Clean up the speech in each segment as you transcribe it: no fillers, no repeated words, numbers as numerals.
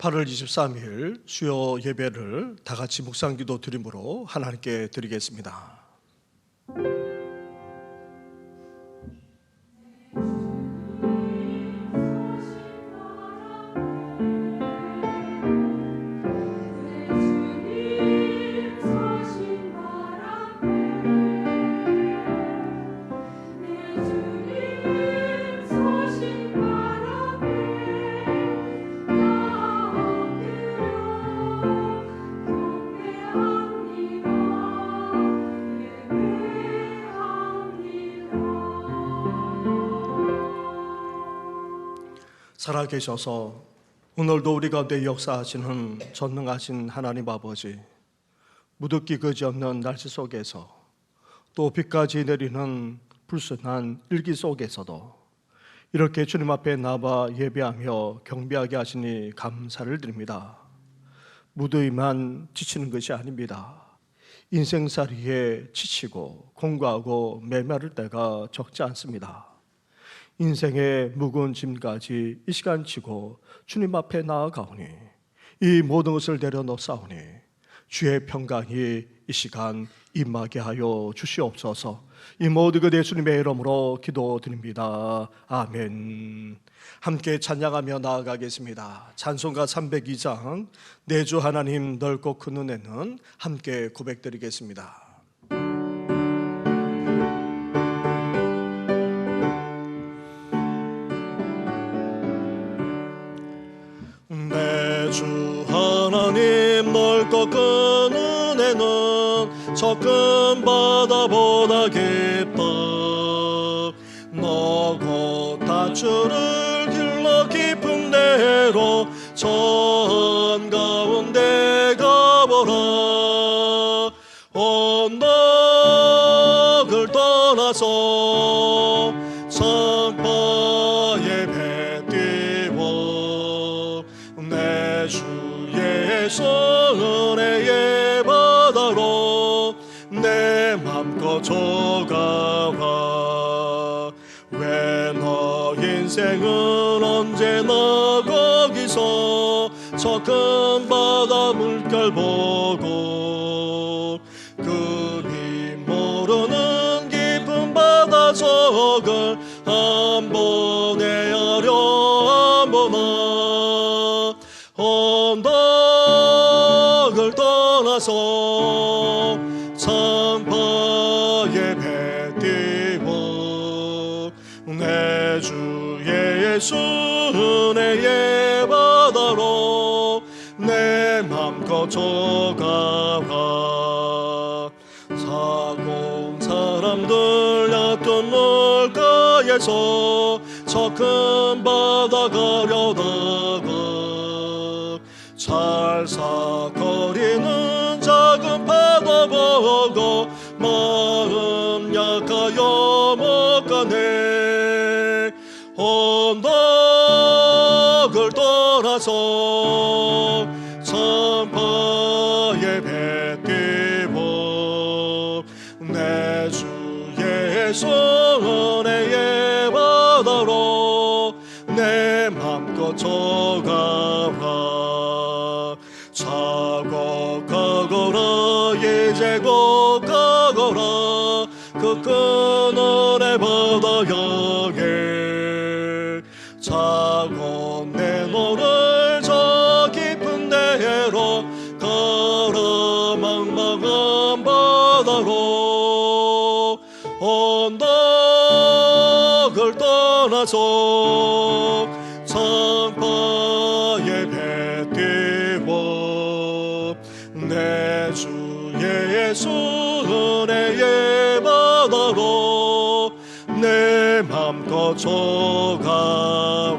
8월 23일 수요 예배를 다 같이 묵상기도 드림으로 하나님께 드리겠습니다. 살아계셔서 오늘도 우리 가운데 역사하시는 전능하신 하나님 아버지, 무덥기 그지없는 날씨 속에서 또 비까지 내리는 불순한 일기 속에서도 이렇게 주님 앞에 나와 예배하며 경배하게 하시니 감사를 드립니다. 무더위만 지치는 것이 아닙니다. 인생살이에 지치고 공고하고 메마를 때가 적지 않습니다. 인생의 무거운 짐까지 이 시간 지고 주님 앞에 나아가오니 이 모든 것을 내려놓사오니 주의 평강이 이 시간 임하게 하여 주시옵소서. 이 모든 것 예수님의 이름으로 기도드립니다. 아멘. 함께 찬양하며 나아가겠습니다. 찬송가 302장 내 주 하나님 넓고 큰 은혜는 함께 고백드리겠습니다. 내 주 하나님 넓고 큰 은혜는 저 큰 바다보다 깊다. 너고 다주를 길러 깊은 데로 저 한가운데 가보라. 언덕을 떠나서 창파에 배 띄워 내 주의 은혜의 바다로 내 맘껏 져가라. 왜 너 인생은 언제나 거기서 저 큰 바다 물결 보고 그리 모르는 깊은 바다 저걸 한 번에 하려 한번아. 언덕을 떠나서 창파에 배 띄워 내 주 예수 은혜의 바다로 내 맘껏 져가라. 사고운 사람들 얕은 물가에서 저 큰 바다 가려다가 찰싹거리는 작은 바다 보고 마음 약하여 못 가네. 언덕을 떠나서 창파에 배 띄워 내 주 예수 은혜의 바다로 내 맘껏 져가라. 자곡하거라 이제 곡하거라 그 큰 은혜 바다 향해. 자고 내 너를 저 깊은 데로 가라. 망망한 바다로 언덕을 떠나서 창파에 배 띄워 내 주 예수 은혜의 바다로 내 맘껏 져가라.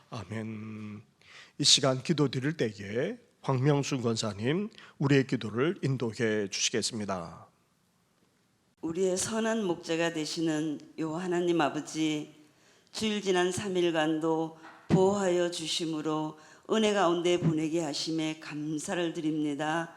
아멘. 이 시간 기도 드릴 때에 황명순 권사님 우리의 기도를 인도해 주시겠습니다. 우리의 선한 목자가 되시는 요 하나님 아버지, 주일 지난 3일간도 보호하여 주심으로 은혜 가운데 보내게 하심에 감사를 드립니다.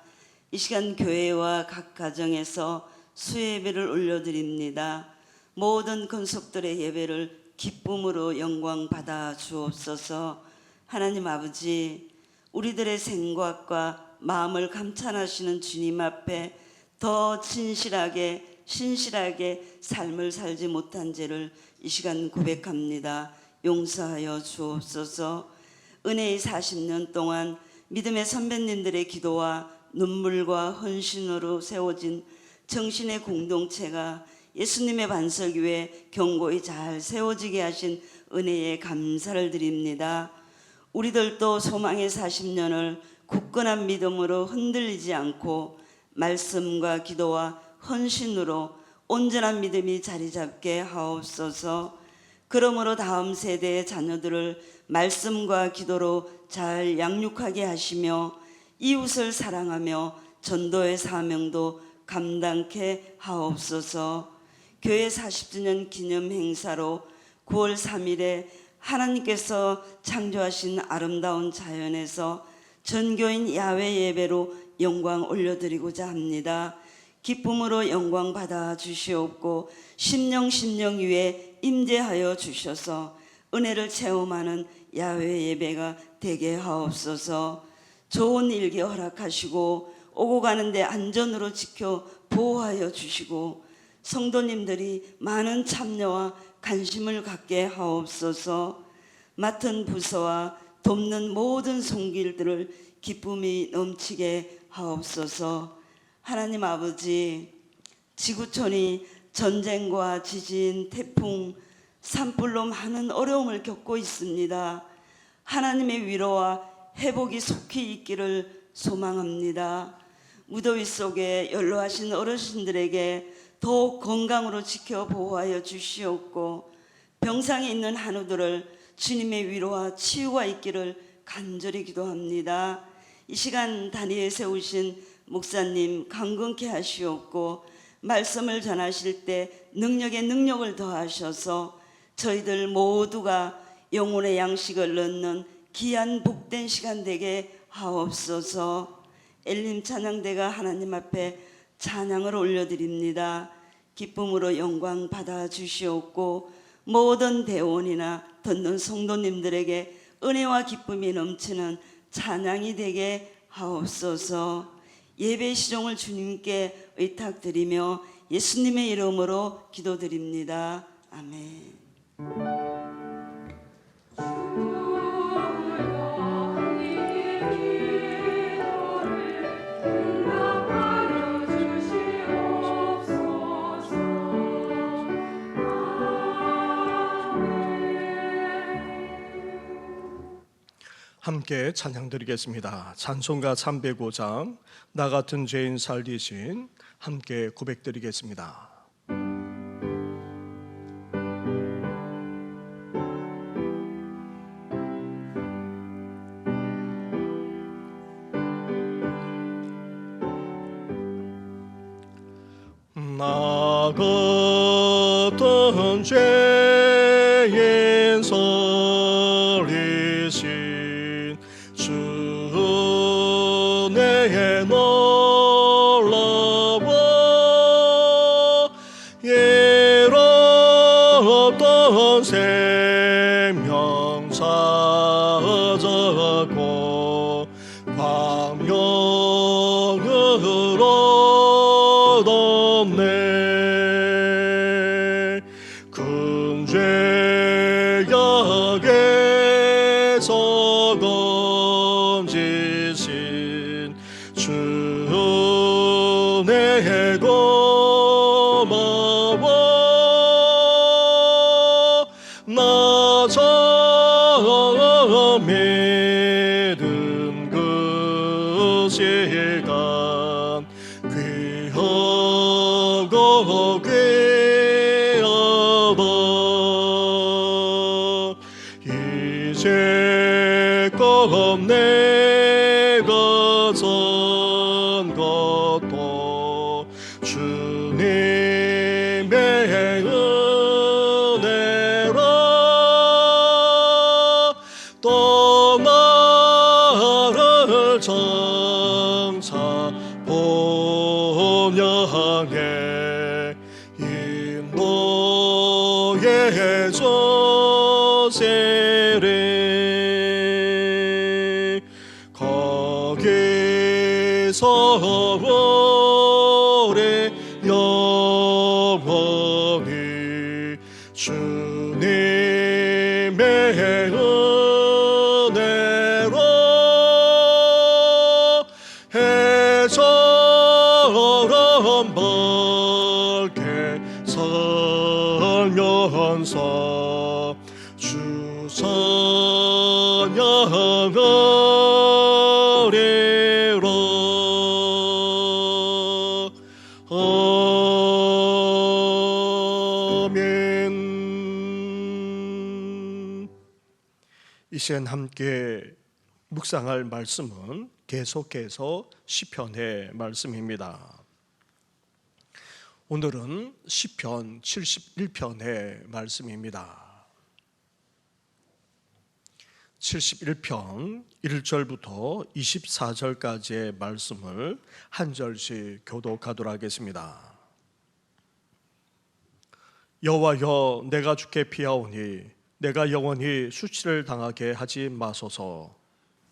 이 시간 교회와 각 가정에서 수예배를 올려드립니다. 모든 권속들의 예배를 기쁨으로 영광 받아 주옵소서. 하나님 아버지, 우리들의 생각과 마음을 감찰하시는 주님 앞에 더 진실하게 신실하게 삶을 살지 못한 죄를 이 시간 고백합니다. 용서하여 주옵소서. 은혜의 40년 동안 믿음의 선배님들의 기도와 눈물과 헌신으로 세워진 정신의 공동체가 예수님의 반석 위에 견고히 잘 세워지게 하신 은혜에 감사를 드립니다. 우리들도 소망의 40년을 굳건한 믿음으로 흔들리지 않고 말씀과 기도와 헌신으로 온전한 믿음이 자리 잡게 하옵소서. 그러므로 다음 세대의 자녀들을 말씀과 기도로 잘 양육하게 하시며 이웃을 사랑하며 전도의 사명도 감당케 하옵소서. 교회 40주년 기념 행사로 9월 3일에 하나님께서 창조하신 아름다운 자연에서 전교인 야외 예배로 영광 올려드리고자 합니다. 기쁨으로 영광 받아 주시옵고 심령 위에 임재하여 주셔서 은혜를 체험하는 야외 예배가 되게 하옵소서. 좋은 일기 허락하시고 오고 가는데 안전으로 지켜 보호하여 주시고 성도님들이 많은 참여와 관심을 갖게 하옵소서. 맡은 부서와 돕는 모든 손길들을 기쁨이 넘치게 하옵소서. 하나님 아버지, 지구촌이 전쟁과 지진, 태풍, 산불로 많은 어려움을 겪고 있습니다. 하나님의 위로와 회복이 속히 있기를 소망합니다. 무더위 속에 연로하신 어르신들에게 더욱 건강으로 지켜 보호하여 주시옵고 병상에 있는 한우들을 주님의 위로와 치유가 있기를 간절히 기도합니다. 이 시간 다니엘 세우신 목사님 강건케 하시옵고 말씀을 전하실 때 능력에 능력을 더하셔서 저희들 모두가 영혼의 양식을 넣는 귀한 복된 시간 되게 하옵소서. 엘림 찬양대가 하나님 앞에 찬양을 올려드립니다. 기쁨으로 영광 받아 주시옵고 모든 대원이나 듣는 성도님들에게 은혜와 기쁨이 넘치는 찬양이 되게 하옵소서. 예배 시종을 주님께 의탁드리며 예수님의 이름으로 기도드립니다. 아멘. 함께 찬양 드리겠습니다. 찬송가 305장 나 같은 죄인 살리신 함께 고백 드리겠습니다. 나 같은 죄인 살리신 주 은혜에 놀라워 예롭던 생명 찾았고 광명으로 덮네 큰 죄악에서 건지신 주 은혜에 고마워 나 처음 믿은 그 시간 귀하고 귀하다 이제껏 내가 전 것도 주님의 은혜라 또 나를 정차 본향에 인도해 줘 세례 거기서 오래 영원히 주님의 은혜로 해처럼 밝게 살면서 주 찬양하리라. 아멘. 이 시간 함께 묵상할 말씀은 계속해서 시편의 말씀입니다. 오늘은 시편 71편의 말씀입니다. 71편 1절부터 24절까지의 말씀을 한 절씩 교독하도록 하겠습니다. 여호와여, 내가 주께 피하오니 내가 영원히 수치를 당하게 하지 마소서.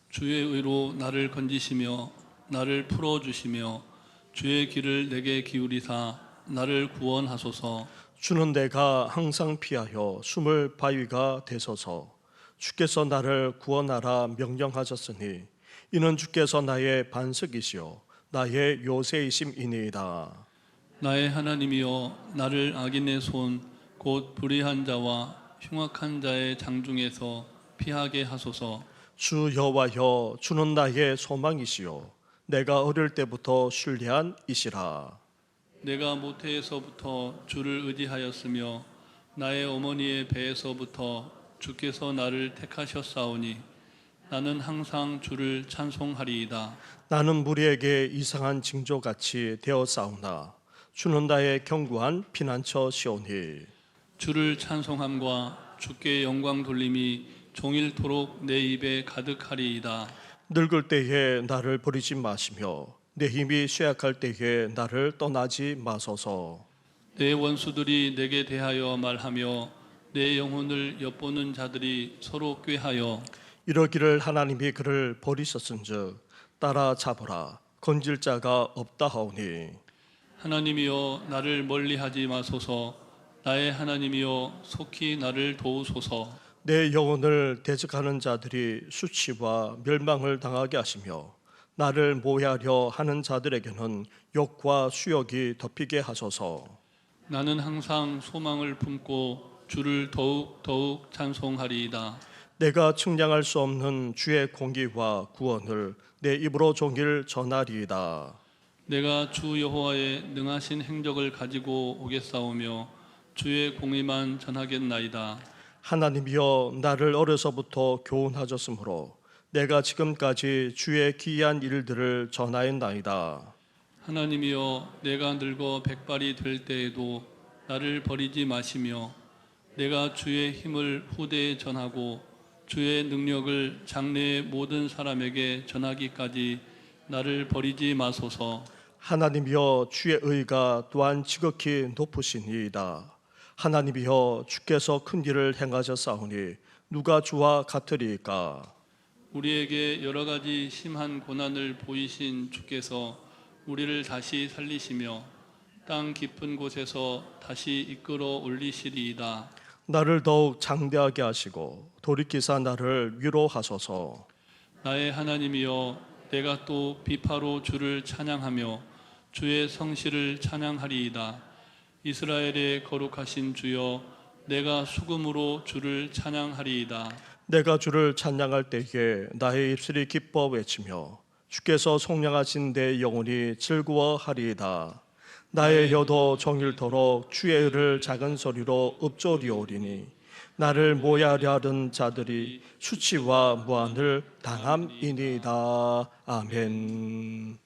주의 의로 나를 건지시며 나를 풀어주시며 주의 길을 내게 기울이사 나를 구원하소서. 주는 내가 항상 피하여 숨을 바위가 되소서. 주께서 나를 구원하라 명령하셨으니 이는 주께서 나의 반석이시요 나의 요새이심이니이다. 나의 하나님이여, 나를 악인의 손 곧 불의한 자와 흉악한 자의 장중에서 피하게 하소서. 주 여호와여, 주는 나의 소망이시요 내가 어릴 때부터 신뢰한 이시라. 내가 모태에서부터 주를 의지하였으며 나의 어머니의 배에서부터 주께서 나를 택하셨사오니 나는 항상 주를 찬송하리이다. 나는 무리에게 이상한 징조같이 되어싸우나 주는 나의 견고한 피난처 시오니. 주를 찬송함과 주께 영광 돌림이 종일토록 내 입에 가득하리이다. 늙을 때에 나를 버리지 마시며 내 힘이 쇠약할 때에 나를 떠나지 마소서. 내 원수들이 내게 대하여 말하며 내 영혼을 엿보는 자들이 서로 꾀하여 이러기를 하나님이 그를 버리셨은즉 따라잡으라 건질 자가 없다 하오니. 하나님이여, 나를 멀리하지 마소서. 나의 하나님이여, 속히 나를 도우소서. 내 영혼을 대적하는 자들이 수치와 멸망을 당하게 하시며 나를 모해하려 하는 자들에게는 욕과 수욕이 덮이게 하소서. 나는 항상 소망을 품고 주를 더욱 찬송하리이다. 내가 측량할 수 없는 주의 공의와 구원을 내 입으로 종일 전하리이다. 내가 주 여호와의 능하신 행적을 가지고 오겠사오며 주의 공의만 전하겠나이다. 하나님이여, 나를 어려서부터 교훈하셨으므로 내가 지금까지 주의 기이한 일들을 전하였나이다. 하나님이여, 내가 늙어 백발이 될 때에도 나를 버리지 마시며 내가 주의 힘을 후대에 전하고 주의 능력을 장래의 모든 사람에게 전하기까지 나를 버리지 마소서. 하나님이여, 주의 의가 또한 지극히 높으시니이다. 하나님이여, 주께서 큰 일을 행하셨사오니 누가 주와 같으리이까? 우리에게 여러 가지 심한 고난을 보이신 주께서 우리를 다시 살리시며 땅 깊은 곳에서 다시 이끌어 올리시리이다. 나를 더욱 장대하게 하시고 돌이키사 나를 위로하소서. 나의 하나님이여, 내가 또 비파로 주를 찬양하며 주의 성실을 찬양하리이다. 이스라엘의 거룩하신 주여, 내가 수금으로 주를 찬양하리이다. 내가 주를 찬양할 때에 나의 입술이 기뻐 외치며 주께서 속량하신 내 영혼이 즐거워하리이다. 나의 혀도 종일토록 주의 의를 작은 소리로 읊조리오리니 나를 모해하려 하는 자들이 수치와 무한을 당함이니이다. 아멘.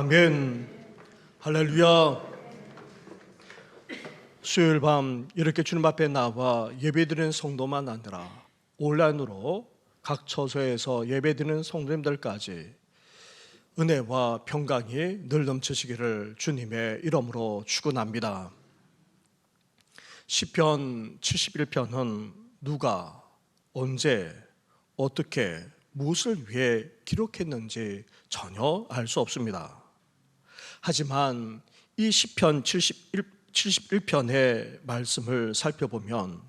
아멘. 할렐루야. 수요일 밤 이렇게 주님 앞에 나와 예배드리는 성도만 아니라 온라인으로 각 처소에서 예배드리는 성도님들까지 은혜와 평강이 늘 넘치시기를 주님의 이름으로 축원합니다. 시편 71편은 누가 언제 어떻게 무엇을 위해 기록했는지 전혀 알 수 없습니다. 하지만 이 시편 71편의 말씀을 살펴보면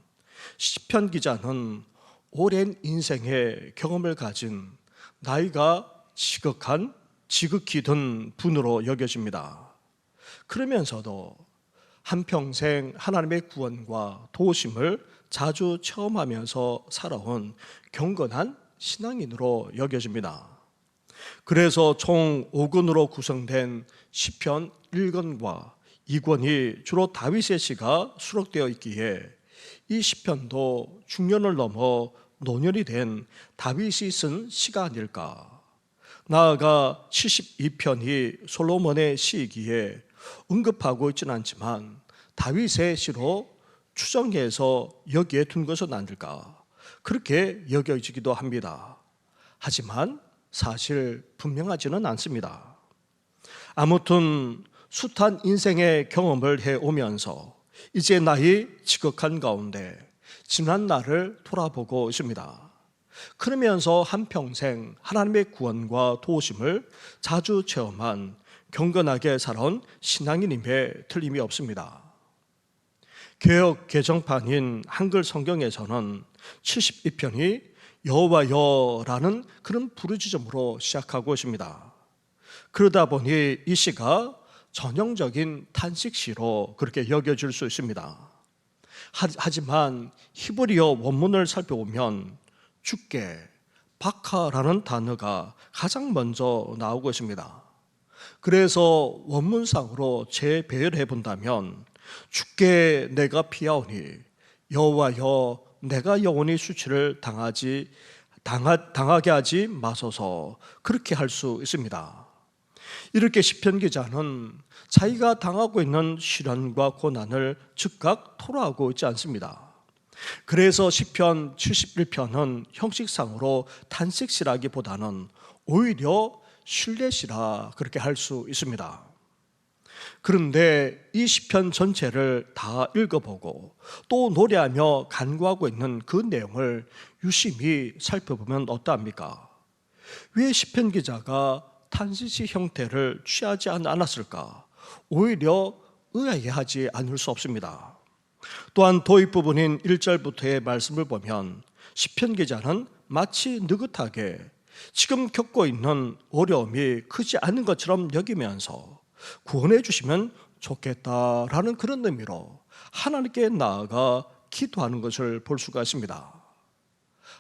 시편 기자는 오랜 인생의 경험을 가진 나이가 지극히 든 분으로 여겨집니다. 그러면서도 한평생 하나님의 구원과 도우심을 자주 체험하면서 살아온 경건한 신앙인으로 여겨집니다. 그래서 총 5권으로 구성된 시편 1권과 2권이 주로 다윗의 시가 수록되어 있기에 이 시편도 중년을 넘어 노년이 된 다윗이 쓴 시가 아닐까. 나아가 72편이 솔로몬의 시이기에 언급하고 있지는 않지만 다윗의 시로 추정해서 여기에 둔 것은 아닐까, 그렇게 여겨지기도 합니다. 하지만 사실 분명하지는 않습니다. 아무튼 숱한 인생의 경험을 해오면서 이제 나이 지극한 가운데 지난 날을 돌아보고 있습니다. 그러면서 한평생 하나님의 구원과 도우심을 자주 체험한 경건하게 살아온 신앙인임에 틀림이 없습니다. 개역 개정판인 한글 성경에서는 72편이 여호와여라는 그런 부르짖음으로 시작하고 있습니다. 그러다 보니 이 시가 전형적인 탄식시로 그렇게 여겨질 수 있습니다. 하지만 히브리어 원문을 살펴보면 주께, 바카라는 단어가 가장 먼저 나오고 있습니다. 그래서 원문상으로 재배열해 본다면 주께 내가 피하오니 여호와여 내가 영원히 수치를 당하게 하지 마소서, 그렇게 할 수 있습니다. 이렇게 시편 기자는 자기가 당하고 있는 시련과 고난을 즉각 토로하고 있지 않습니다. 그래서 시편 71편은 형식상으로 탄식시라기보다는 오히려 신뢰시라 그렇게 할 수 있습니다. 그런데 이 시편 전체를 다 읽어보고 또 노래하며 간구하고 있는 그 내용을 유심히 살펴보면 어떠합니까? 왜 시편 기자가 탄식시 형태를 취하지 않았을까? 오히려 의아해하지 않을 수 없습니다. 또한 도입 부분인 1절부터의 말씀을 보면 시편 기자는 마치 느긋하게 지금 겪고 있는 어려움이 크지 않은 것처럼 여기면서 구원해 주시면 좋겠다라는 그런 의미로 하나님께 나아가 기도하는 것을 볼 수가 있습니다.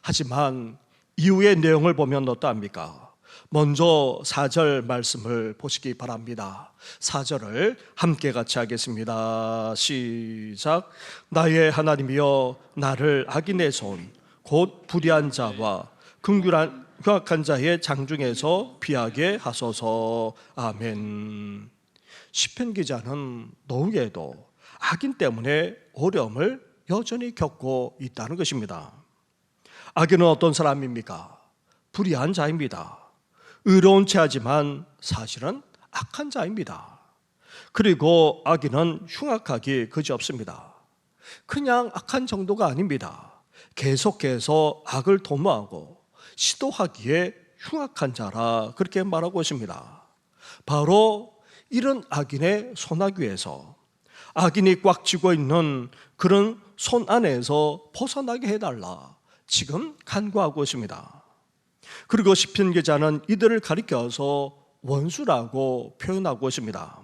하지만 이후의 내용을 보면 어떠합니까? 먼저 4절 말씀을 보시기 바랍니다. 4절을 함께 같이 하겠습니다. 시작. 나의 하나님이여 나를 악인의 손 곧 불의한 자와 흉악한 자의 장중에서 피하게 하소서. 아멘. 시편 기자는 노후에도 악인 때문에 어려움을 여전히 겪고 있다는 것입니다. 악인은 어떤 사람입니까? 불의한 자입니다. 의로운 체하지만 사실은 악한 자입니다. 그리고 악인은 흉악하기 그지없습니다. 그냥 악한 정도가 아닙니다. 계속해서 악을 도모하고 시도하기에 흉악한 자라 그렇게 말하고 있습니다. 바로 이런 악인의 손아귀 위에서 악인이 꽉 쥐고 있는 그런 손 안에서 벗어나게 해달라 지금 간구하고 있습니다. 그리고 시편 기자는 이들을 가리켜서 원수라고 표현하고 있습니다.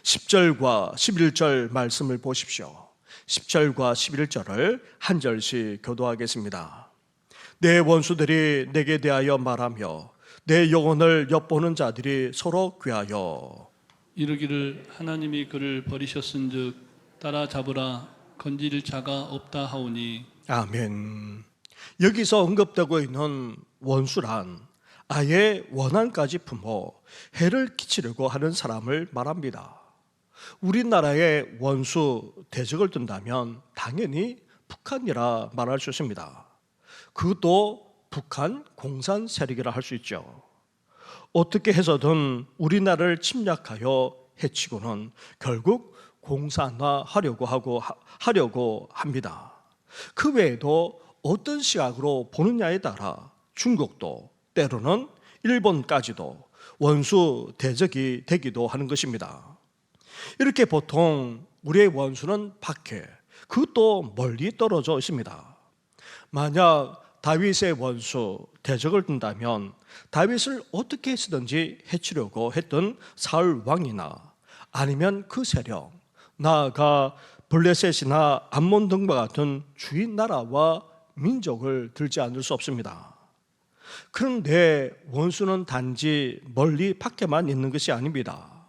10절과 11절 말씀을 보십시오. 10절과 11절을 한 절씩 교도하겠습니다. 내 원수들이 내게 대하여 말하며 내 영혼을 엿보는 자들이 서로 귀하여 이르기를 하나님이 그를 버리셨은즉 따라잡으라 건질 자가 없다 하오니. 아멘. 여기서 언급되고 있는 원수란 아예 원한까지 품어 해를 끼치려고 하는 사람을 말합니다. 우리나라의 원수 대적을 둔다면 당연히 북한이라 말할 수 있습니다. 그것도 북한 공산 세력이라 할 수 있죠. 어떻게 해서든 우리나라를 침략하여 해치고는 결국 공산화하려고 합니다. 그 외에도 어떤 시각으로 보느냐에 따라 중국도 때로는 일본까지도 원수 대적이 되기도 하는 것입니다. 이렇게 보통 우리의 원수는 밖에, 그것도 멀리 떨어져 있습니다. 만약 다윗의 원수 대적을 둔다면 다윗을 어떻게 해서든지 해치려고 했던 사울 왕이나 아니면 그 세력, 나아가 블레셋이나 암몬 등과 같은 주위 나라와 민족을 들지 않을 수 없습니다. 그런데 원수는 단지 멀리 밖에만 있는 것이 아닙니다.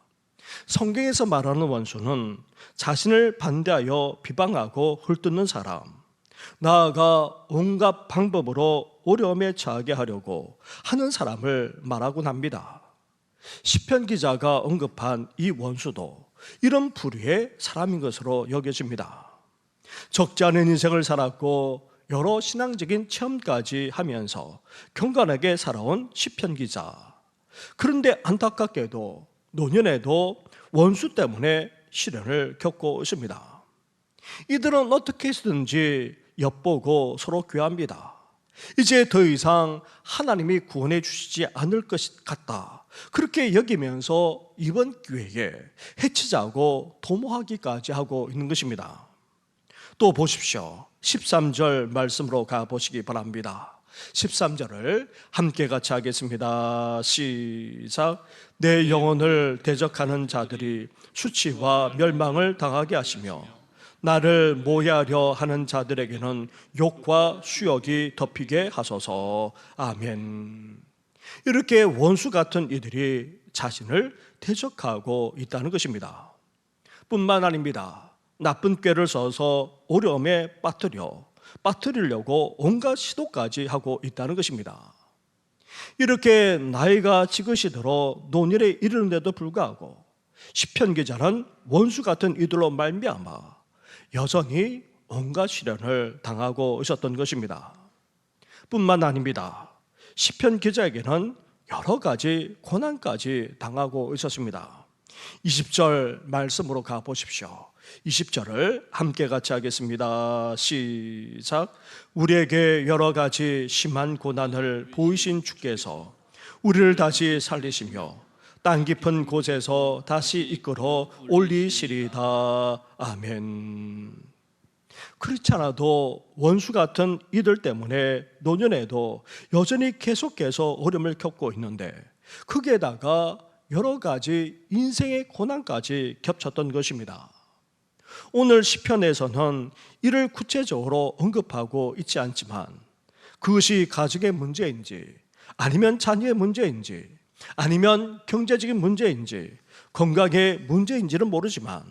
성경에서 말하는 원수는 자신을 반대하여 비방하고 헐뜯는 사람, 나아가 온갖 방법으로 어려움에 처하게 하려고 하는 사람을 말하곤 합니다. 시편 기자가 언급한 이 원수도 이런 부류의 사람인 것으로 여겨집니다. 적지 않은 인생을 살았고 여러 신앙적인 체험까지 하면서 경건하게 살아온 시편 기자. 그런데 안타깝게도 노년에도 원수 때문에 시련을 겪고 있습니다. 이들은 어떻게 해서든지 엿보고 서로 교합니다. 이제 더 이상 하나님이 구원해 주시지 않을 것 같다, 그렇게 여기면서 이번 기회에 해치자고 도모하기까지 하고 있는 것입니다. 또 보십시오. 13절 말씀으로 가보시기 바랍니다. 13절을 함께 같이 하겠습니다. 시작. 내 영혼을 대적하는 자들이 수치와 멸망을 당하게 하시며 나를 모해하려 하는 자들에게는 욕과 수욕이 덮이게 하소서. 아멘. 이렇게 원수 같은 이들이 자신을 대적하고 있다는 것입니다. 뿐만 아닙니다. 나쁜 꾀를 써서 어려움에 빠뜨리려고 온갖 시도까지 하고 있다는 것입니다. 이렇게 나이가 지긋이 들어 노년에 이르는데도 불구하고 시편 기자는 원수 같은 이들로 말미암아 여전히 온갖 시련을 당하고 있었던 것입니다. 뿐만 아닙니다. 시편 기자에게는 여러 가지 고난까지 당하고 있었습니다. 20절 말씀으로 가보십시오. 20절을 함께 같이 하겠습니다. 시작. 우리에게 여러 가지 심한 고난을 보이신 주께서 우리를 다시 살리시며 땅 깊은 곳에서 다시 이끌어 올리시리다. 아멘. 그렇지 않아도 원수 같은 이들 때문에 노년에도 여전히 계속해서 어려움을 겪고 있는데 거기에다가 여러 가지 인생의 고난까지 겹쳤던 것입니다. 오늘 시편에서는 이를 구체적으로 언급하고 있지 않지만 그것이 가족의 문제인지 아니면 자녀의 문제인지 아니면 경제적인 문제인지 건강의 문제인지는 모르지만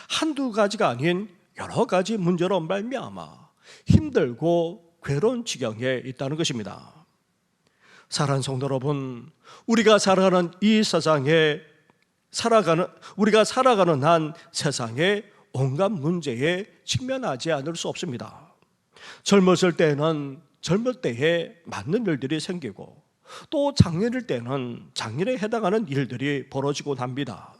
한두 가지가 아닌 여러 가지 문제로 말미암아 힘들고 괴로운 지경에 있다는 것입니다. 사랑하는 성도 여러분, 우리가 살아가는 이 세상에 우리가 살아가는 한 세상에 온갖 문제에 직면하지 않을 수 없습니다. 젊었을 때는 젊을 때에 맞는 일들이 생기고 또 장년일 때는 장년에 해당하는 일들이 벌어지곤 합니다.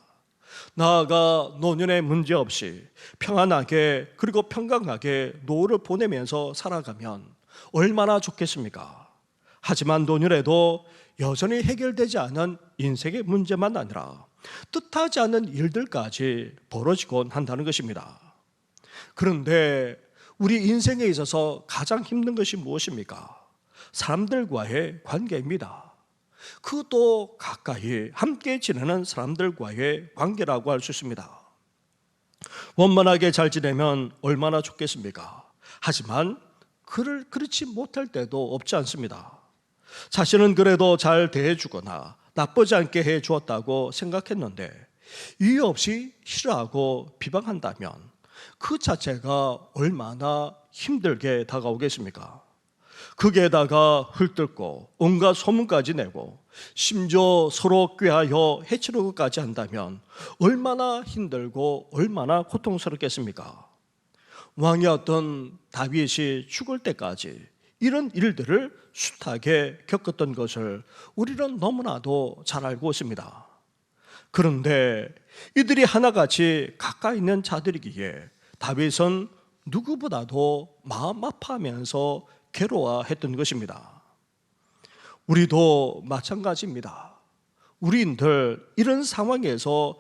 나아가 노년에 문제없이 평안하게 그리고 평강하게 노후를 보내면서 살아가면 얼마나 좋겠습니까? 하지만 노년에도 여전히 해결되지 않은 인생의 문제만 아니라 뜻하지 않은 일들까지 벌어지곤 한다는 것입니다. 그런데 우리 인생에 있어서 가장 힘든 것이 무엇입니까? 사람들과의 관계입니다. 그것도 가까이 함께 지내는 사람들과의 관계라고 할 수 있습니다. 원만하게 잘 지내면 얼마나 좋겠습니까? 하지만 그렇지 못할 때도 없지 않습니다. 자신은 그래도 잘 대해주거나 나쁘지 않게 해주었다고 생각했는데 이유 없이 싫어하고 비방한다면 그 자체가 얼마나 힘들게 다가오겠습니까? 거기에다가 흙뜯고 온갖 소문까지 내고 심지어 서로 꾀하여 해치려고까지 한다면 얼마나 힘들고 얼마나 고통스럽겠습니까? 왕이었던 다윗이 죽을 때까지 이런 일들을 숱하게 겪었던 것을 우리는 너무나도 잘 알고 있습니다. 그런데 이들이 하나같이 가까이 있는 자들이기에 다윗은 누구보다도 마음 아파하면서 괴로워했던 것입니다. 우리도 마찬가지입니다. 우리들 이런 상황에서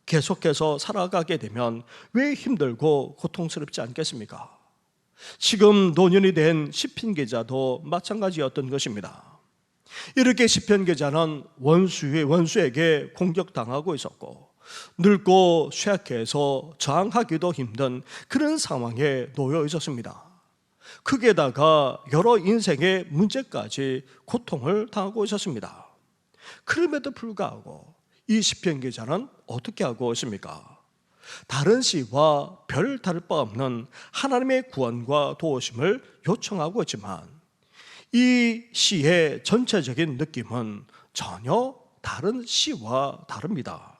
계속해서 살아가게 되면 왜 힘들고 고통스럽지 않겠습니까? 지금 노년이 된 시편 기자도 마찬가지였던 것입니다. 이렇게 시편 기자는 원수에게 공격당하고 있었고 늙고 쇠약해서 저항하기도 힘든 그런 상황에 놓여 있었습니다. 거기에다가 여러 인생의 문제까지 고통을 당하고 있었습니다. 그럼에도 불구하고 이 시편 기자는 어떻게 하고 있습니까? 다른 시와 별 다를 바 없는 하나님의 구원과 도우심을 요청하고 있지만 이 시의 전체적인 느낌은 전혀 다른 시와 다릅니다.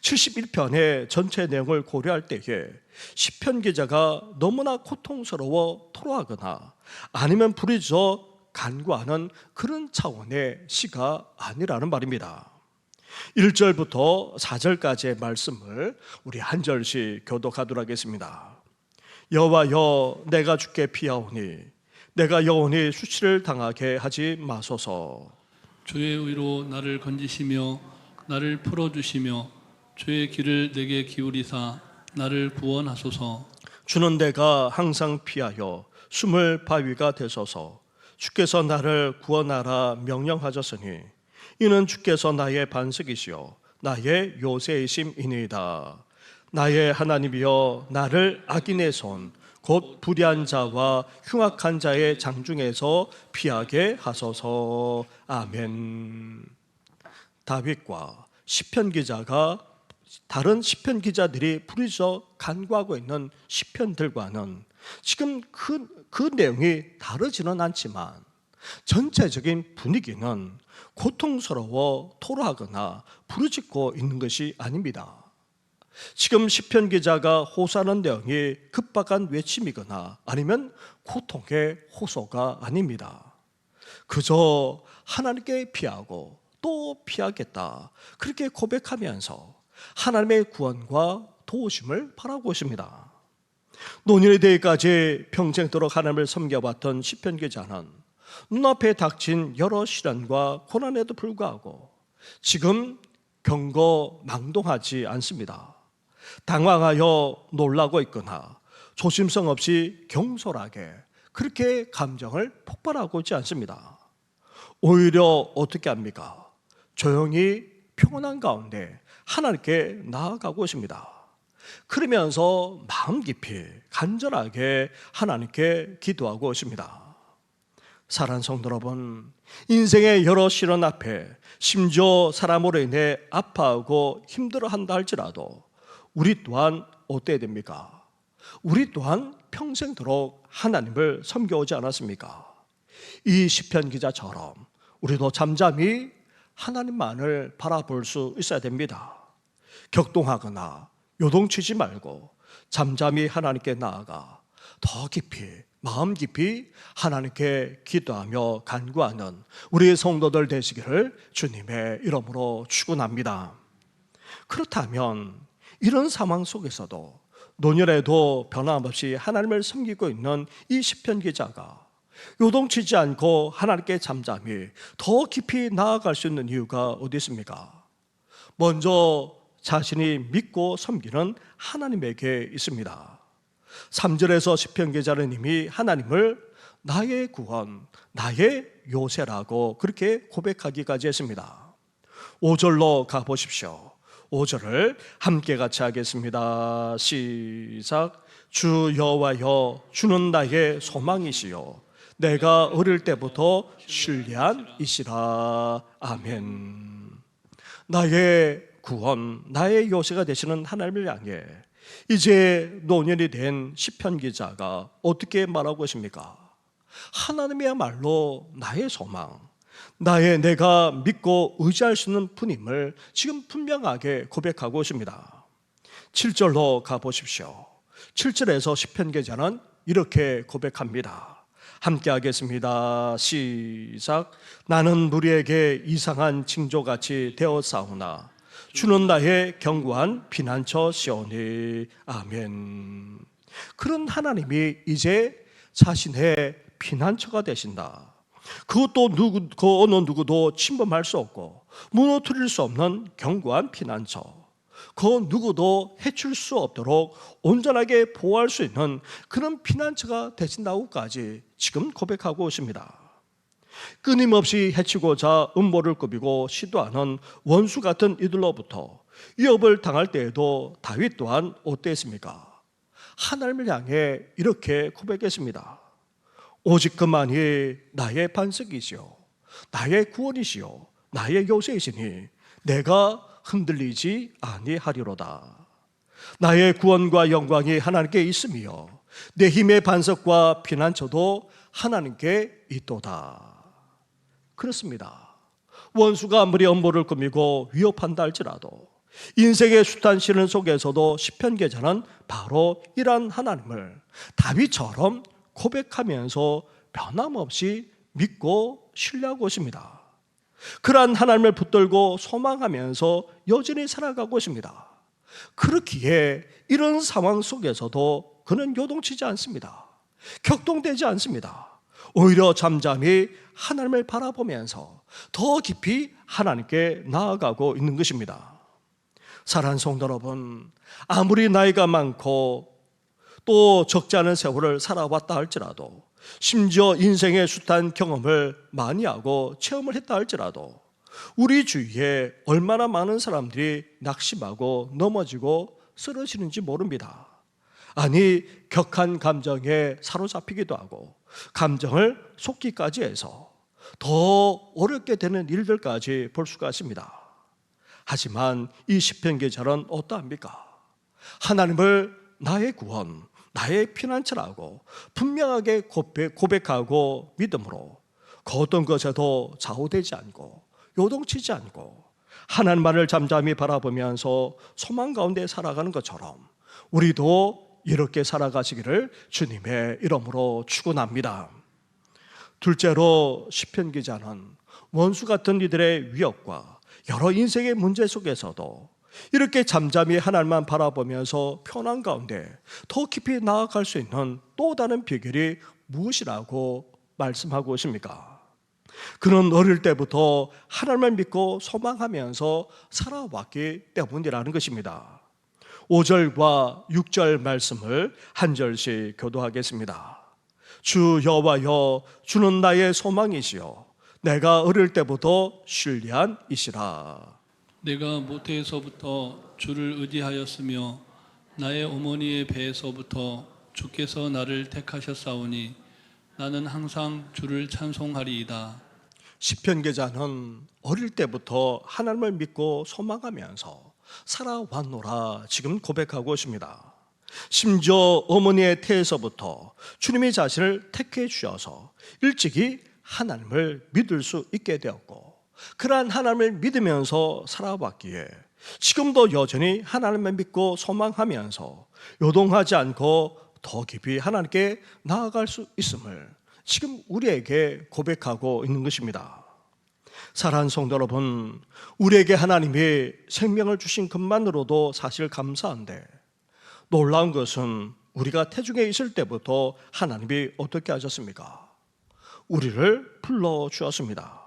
71편의 전체 내용을 고려할 때에 시편 기자가 너무나 고통스러워 토로하거나 아니면 부르짖어 간구하는 그런 차원의 시가 아니라는 말입니다. 1절부터 4절까지의 말씀을 우리 한 절씩 교독하도록 하겠습니다. 여호와여, 내가 주께 피하오니 내가 영원히 수치를 당하게 하지 마소서. 주의 의로 나를 건지시며 나를 풀어주시며 주의 길을 내게 기울이사 나를 구원하소서. 주는 내가 항상 피하여 숨을 바위가 되소서. 주께서 나를 구원하라 명령하셨으니 이는 주께서 나의 반석이시요 나의 요새이심이니이다. 나의 하나님이여, 나를 악인의 손 곧 불의한 자와 흉악한 자의 장중에서 피하게 하소서. 아멘. 다윗과 시편 기자가 다른 시편 기자들이 부르짖어 간구하고 있는 시편들과는 지금 그 내용이 다르지는 않지만 전체적인 분위기는 고통스러워 토로하거나 부르짖고 있는 것이 아닙니다. 지금 시편 기자가 호소하는 내용이 급박한 외침이거나 아니면 고통의 호소가 아닙니다. 그저 하나님께 피하고 또 피하겠다, 그렇게 고백하면서 하나님의 구원과 도우심을 바라고 있습니다. 노년의 대까지 평생도록 하나님을 섬겨왔던 시편 기자는 눈앞에 닥친 여러 시련과 고난에도 불구하고 지금 경거망동하지 않습니다. 당황하여 놀라고 있거나 조심성 없이 경솔하게 그렇게 감정을 폭발하고 있지 않습니다. 오히려 어떻게 합니까? 조용히 평온한 가운데 하나님께 나아가고 있습니다. 그러면서 마음 깊이 간절하게 하나님께 기도하고 있습니다. 사랑하는 성도 여러분, 인생의 여러 시련 앞에 심지어 사람으로 인해 아파하고 힘들어한다 할지라도 우리 또한 어때야 됩니까? 우리 또한 평생도록 하나님을 섬겨오지 않았습니까? 이 시편 기자처럼 우리도 잠잠히 하나님만을 바라볼 수 있어야 됩니다. 격동하거나 요동치지 말고 잠잠히 하나님께 나아가 더 깊이 마음 깊이 하나님께 기도하며 간구하는 우리 성도들 되시기를 주님의 이름으로 축원합니다. 그렇다면 이런 상황 속에서도 노년에도 변함없이 하나님을 섬기고 있는 이 시편 기자가 요동치지 않고 하나님께 잠잠히 더 깊이 나아갈 수 있는 이유가 어디 있습니까? 먼저 자신이 믿고 섬기는 하나님에게 있습니다. 3절에서 시편 기자는 이미 하나님을 나의 구원, 나의 요새라고 그렇게 고백하기까지 했습니다. 5절로 가보십시오. 5절을 함께 같이 하겠습니다. 시작. 주 여호와여, 주는 나의 소망이시요 내가 어릴 때부터 신뢰한 이시라. 아멘. 나의 구원, 나의 요새가 되시는 하나님을 향해 이제 노년이 된 시편 기자가 어떻게 말하고 있습니까? 하나님이야말로 나의 소망, 내가 믿고 의지할 수 있는 분임을 지금 분명하게 고백하고 있습니다. 7절로 가보십시오. 7절에서 시편 기자는 이렇게 고백합니다. 함께 하겠습니다. 시작. 나는 무리에게 이상한 징조같이 되었사오나 주는 나의 견고한 피난처시오니. 아멘. 그런 하나님이 이제 자신의 피난처가 되신다. 그것도 그 어느 누구도 침범할 수 없고 무너뜨릴 수 없는 견고한 피난처, 그 누구도 해칠 수 없도록 온전하게 보호할 수 있는 그런 피난처가 되신다고까지 지금 고백하고 있습니다. 끊임없이 해치고자 음모를 꾸미고 시도하는 원수 같은 이들로부터 위협을 당할 때에도 다윗 또한 어땠습니까? 하나님을 향해 이렇게 고백했습니다. 오직 그만이 나의 반석이시요 나의 구원이시요 나의 요새이시니 내가 흔들리지 아니하리로다. 나의 구원과 영광이 하나님께 있으며 내 힘의 반석과 피난처도 하나님께 있도다. 그렇습니다. 원수가 아무리 음모를 꾸미고 위협한다 할지라도 인생의 숱한 시련 속에서도 시편 기자는 바로 이러한 하나님을 다윗처럼 고백하면서 변함없이 믿고 신뢰하고 있습니다. 그러한 하나님을 붙들고 소망하면서 여전히 살아가고 있습니다. 그렇기에 이런 상황 속에서도 그는 요동치지 않습니다. 격동되지 않습니다. 오히려 잠잠히 하나님을 바라보면서 더 깊이 하나님께 나아가고 있는 것입니다. 사랑하는 성도 여러분, 아무리 나이가 많고 또 적지 않은 세월을 살아왔다 할지라도, 심지어 인생의 숱한 경험을 많이 하고 체험을 했다 할지라도 우리 주위에 얼마나 많은 사람들이 낙심하고 넘어지고 쓰러지는지 모릅니다. 아니, 격한 감정에 사로잡히기도 하고 감정을 속기까지 해서 더 어렵게 되는 일들까지 볼 수가 있습니다. 하지만 이 시편 기자는 어떠합니까? 하나님을 나의 구원, 나의 피난처라고 분명하게 고백하고 믿음으로 그 어떤 것에도 좌우되지 않고 요동치지 않고 하나님만을 잠잠히 바라보면서 소망 가운데 살아가는 것처럼 우리도 이렇게 살아가시기를 주님의 이름으로 축원합니다. 둘째로 시편 기자는 원수 같은 이들의 위협과 여러 인생의 문제 속에서도 이렇게 잠잠히 하나님만 바라보면서 편안 가운데 더 깊이 나아갈 수 있는 또 다른 비결이 무엇이라고 말씀하고 있습니까? 그는 어릴 때부터 하나님을 믿고 소망하면서 살아왔기 때문이라는 것입니다. 5절과 6절 말씀을 한 절씩 교도하겠습니다. 주 여호와여, 주는 나의 소망이시요 내가 어릴 때부터 신뢰한 이시라. 내가 모태에서부터 주를 의지하였으며 나의 어머니의 배에서부터 주께서 나를 택하셨사오니 나는 항상 주를 찬송하리이다. 시편 기자는 어릴 때부터 하나님을 믿고 소망하면서 살아왔노라 지금 고백하고 있습니다. 심지어 어머니의 태에서부터 주님이 자신을 택해 주셔서 일찍이 하나님을 믿을 수 있게 되었고, 그러한 하나님을 믿으면서 살아왔기에 지금도 여전히 하나님을 믿고 소망하면서 요동하지 않고 더 깊이 하나님께 나아갈 수 있음을 지금 우리에게 고백하고 있는 것입니다. 사랑하는 성도 여러분, 우리에게 하나님이 생명을 주신 것만으로도 사실 감사한데 놀라운 것은 우리가 태중에 있을 때부터 하나님이 어떻게 하셨습니까? 우리를 불러주었습니다.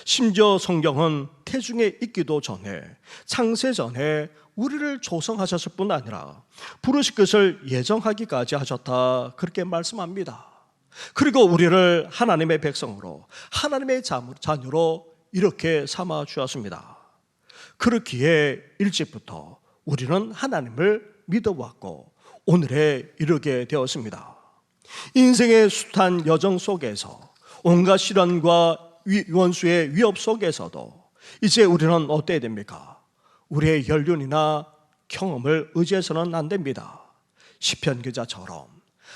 심지어 성경은 태중에 있기도 전에, 창세 전에 우리를 조성하셨을 뿐 아니라 부르실 것을 예정하기까지 하셨다, 그렇게 말씀합니다. 그리고 우리를 하나님의 백성으로, 하나님의 자녀로 이렇게 삼아 주었습니다. 그렇기에 일찍부터 우리는 하나님을 믿어왔고 오늘에 이르게 되었습니다. 인생의 숱한 여정 속에서 온갖 시련과 원수의 위협 속에서도 이제 우리는 어때야 됩니까? 우리의 연륜이나 경험을 의지해서는 안 됩니다. 시편 기자처럼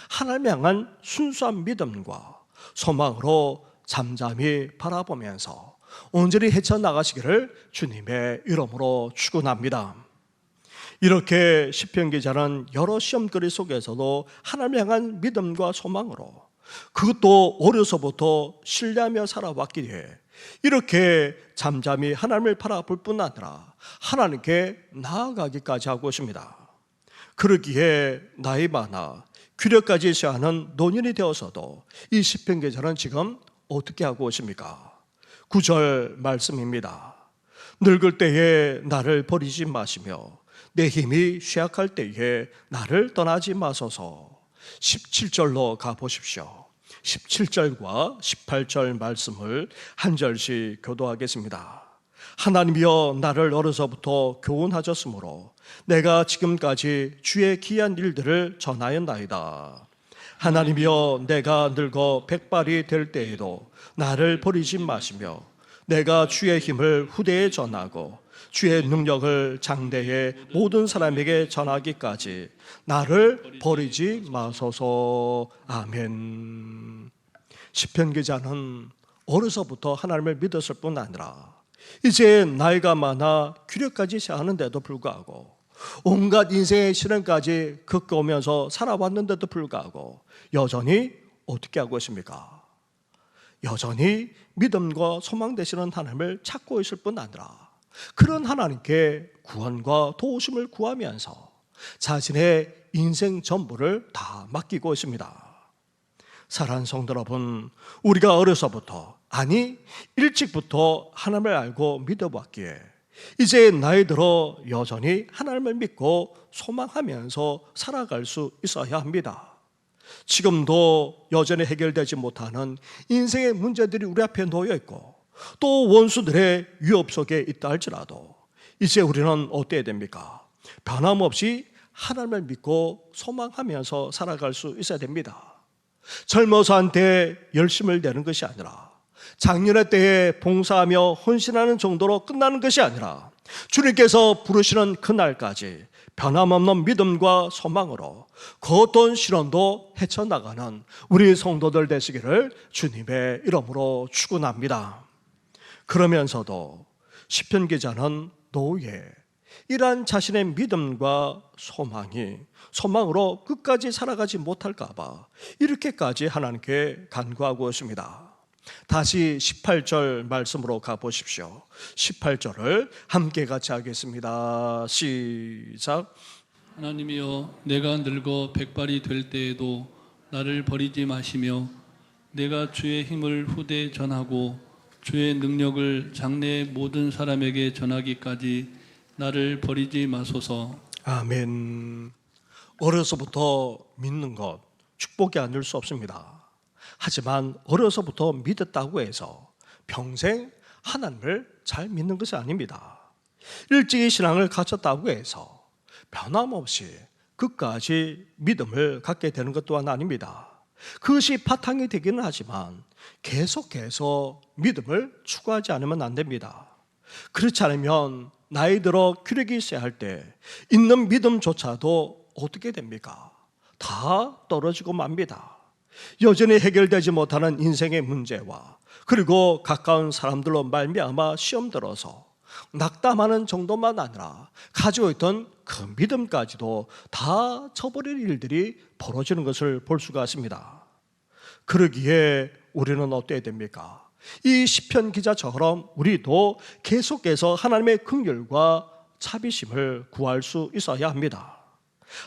하나님 향한 순수한 믿음과 소망으로 잠잠히 바라보면서 온전히 헤쳐나가시기를 주님의 이름으로 축원합니다. 이렇게 시편 기자는 여러 시험거리 속에서도 하나님을 향한 믿음과 소망으로, 그것도 어려서부터 신뢰하며 살아왔기에 이렇게 잠잠히 하나님을 바라볼 뿐 아니라 하나님께 나아가기까지 하고 있습니다. 그러기에 나이 많아 귀력까지 시하는 노년이 되어서도 이 시편 기자는 지금 어떻게 하고 있습니까? 9절 말씀입니다. 늙을 때에 나를 버리지 마시며 내 힘이 쇠약할 때에 나를 떠나지 마소서. 17절로 가보십시오. 17절과 18절 말씀을 한 절씩 교도하겠습니다. 하나님이여 나를 어려서부터 교훈하셨으므로 내가 지금까지 주의 귀한 일들을 전하였나이다. 하나님이여 내가 늙어 백발이 될 때에도 나를 버리지 마시며 내가 주의 힘을 후대에 전하고 주의 능력을 장대의 모든 사람에게 전하기까지 나를 버리지 마소서. 아멘. 시편 기자는 어려서부터 하나님을 믿었을 뿐 아니라 이제 나이가 많아 귀력까지 세하는데도 불구하고 온갖 인생의 시련까지 겪어오면서 살아왔는데도 불구하고 여전히 어떻게 하고 있습니까? 여전히 믿음과 소망 되시는 하나님을 찾고 있을 뿐 아니라 그런 하나님께 구원과 도우심을 구하면서 자신의 인생 전부를 다 맡기고 있습니다. 사랑하는 성도 여러분, 우리가 어려서부터, 아니 일찍부터 하나님을 알고 믿어왔기에 이제 나이 들어 여전히 하나님을 믿고 소망하면서 살아갈 수 있어야 합니다. 지금도 여전히 해결되지 못하는 인생의 문제들이 우리 앞에 놓여 있고 또 원수들의 위협 속에 있다 할지라도 이제 우리는 어때야 됩니까? 변함없이 하나님을 믿고 소망하면서 살아갈 수 있어야 됩니다. 젊어서 한테 열심을 내는 것이 아니라 작년의 때에 봉사하며 헌신하는 정도로 끝나는 것이 아니라 주님께서 부르시는 그날까지 변함없는 믿음과 소망으로 그 어떤 시련도 헤쳐나가는 우리 성도들 되시기를 주님의 이름으로 축원합니다. 그러면서도 시편 기자는 노후에 이러한 자신의 믿음과 소망으로 끝까지 살아가지 못할까 봐 이렇게까지 하나님께 간구하고 있습니다. 다시 18절 말씀으로 가보십시오. 18절을 함께 같이 하겠습니다. 시작. 하나님이여 내가 늙어 백발이 될 때에도 나를 버리지 마시며 내가 주의 힘을 후대에 전하고 주의 능력을 장래의 모든 사람에게 전하기까지 나를 버리지 마소서. 아멘. 어려서부터 믿는 것 축복이 아닐 수 없습니다. 하지만 어려서부터 믿었다고 해서 평생 하나님을 잘 믿는 것이 아닙니다. 일찍이 신앙을 갖췄다고 해서 변함없이 끝까지 믿음을 갖게 되는 것 또한 아닙니다. 그것이 바탕이 되기는 하지만 계속해서 믿음을 추구하지 않으면 안 됩니다. 그렇지 않으면 나이 들어 귀력이 쇠할 때 있는 믿음조차도 어떻게 됩니까? 다 떨어지고 맙니다. 여전히 해결되지 못하는 인생의 문제와 그리고 가까운 사람들로 말미암아 시험 들어서 낙담하는 정도만 아니라 가지고 있던 그 믿음까지도 다 저버릴 일들이 벌어지는 것을 볼 수가 있습니다. 그러기에 우리는 어때야 됩니까? 이 시편 기자처럼 우리도 계속해서 하나님의 긍휼과 자비심을 구할 수 있어야 합니다.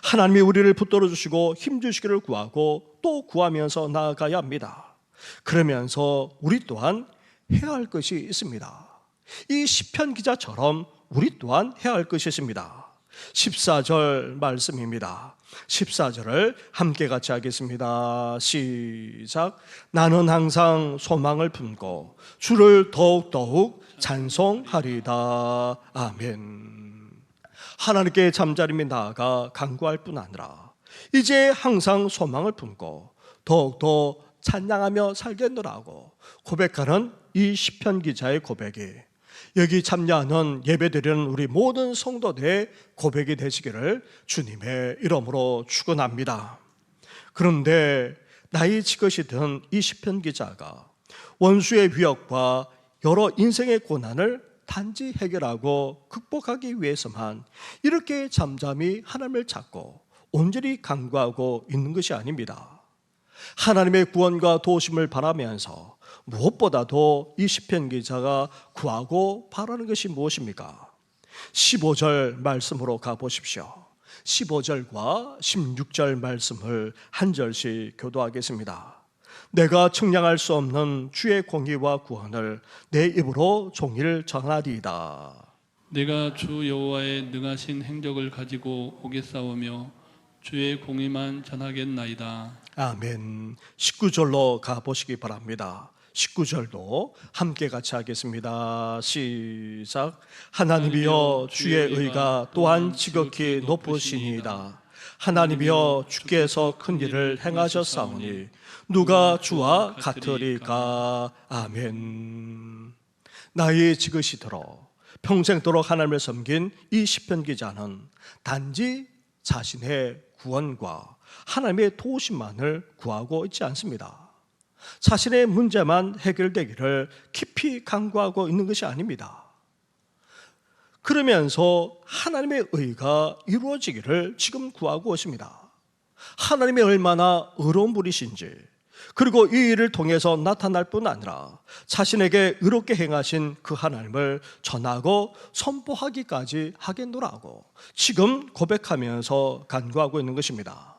하나님이 우리를 붙들어 주시고 힘 주시기를 구하고 또 구하면서 나아가야 합니다. 그러면서 우리 또한 해야 할 것이 있습니다. 이 시편 기자처럼 우리 또한 해야 할 것이 있습니다. 14절 말씀입니다. 14절을 함께 같이 하겠습니다. 시작. 나는 항상 소망을 품고 주를 더욱더욱 찬송하리다. 아멘. 하나님께 잠자림에 나아가 간구할 뿐 아니라 이제 항상 소망을 품고 더욱더 찬양하며 살겠노라고 고백하는 이 시편 기자의 고백이 여기 참여하는 예배드리는 우리 모든 성도들의 고백이 되시기를 주님의 이름으로 축원합니다. 그런데 나이 지긋이 든 이 시편 기자가 원수의 위협과 여러 인생의 고난을 단지 해결하고 극복하기 위해서만 이렇게 잠잠히 하나님을 찾고 온전히 간구하고 있는 것이 아닙니다. 하나님의 구원과 도우심을 바라면서 무엇보다도 이 시편 기자가 구하고 바라는 것이 무엇입니까? 15절 말씀으로 가보십시오. 15절과 16절 말씀을 한 절씩 교도하겠습니다. 내가 측량할 수 없는 주의 공의와 구원을 내 입으로 종일 전하리이다. 내가 주 여호와의 능하신 행적을 가지고 오겠사오며 주의 공의만 전하겠나이다. 아멘. 19절로 가보시기 바랍니다. 19절도 함께 같이 하겠습니다. 시작. 하나님이여 주의 의가 또한 지극히 높으시니이다. 하나님이여 주께서 큰 일을 행하셨사오니 누가 주와 같으리까. 아멘. 나이 지긋이 들어 평생도록 하나님을 섬긴 이 시편 기자는 단지 자신의 구원과 하나님의 도우심만을 구하고 있지 않습니다. 자신의 문제만 해결되기를 깊이 간구하고 있는 것이 아닙니다. 그러면서 하나님의 의가 이루어지기를 지금 구하고 있습니다. 하나님이 얼마나 의로운 분이신지, 그리고 이 일을 통해서 나타날 뿐 아니라 자신에게 의롭게 행하신 그 하나님을 전하고 선포하기까지 하겠노라고 지금 고백하면서 간구하고 있는 것입니다.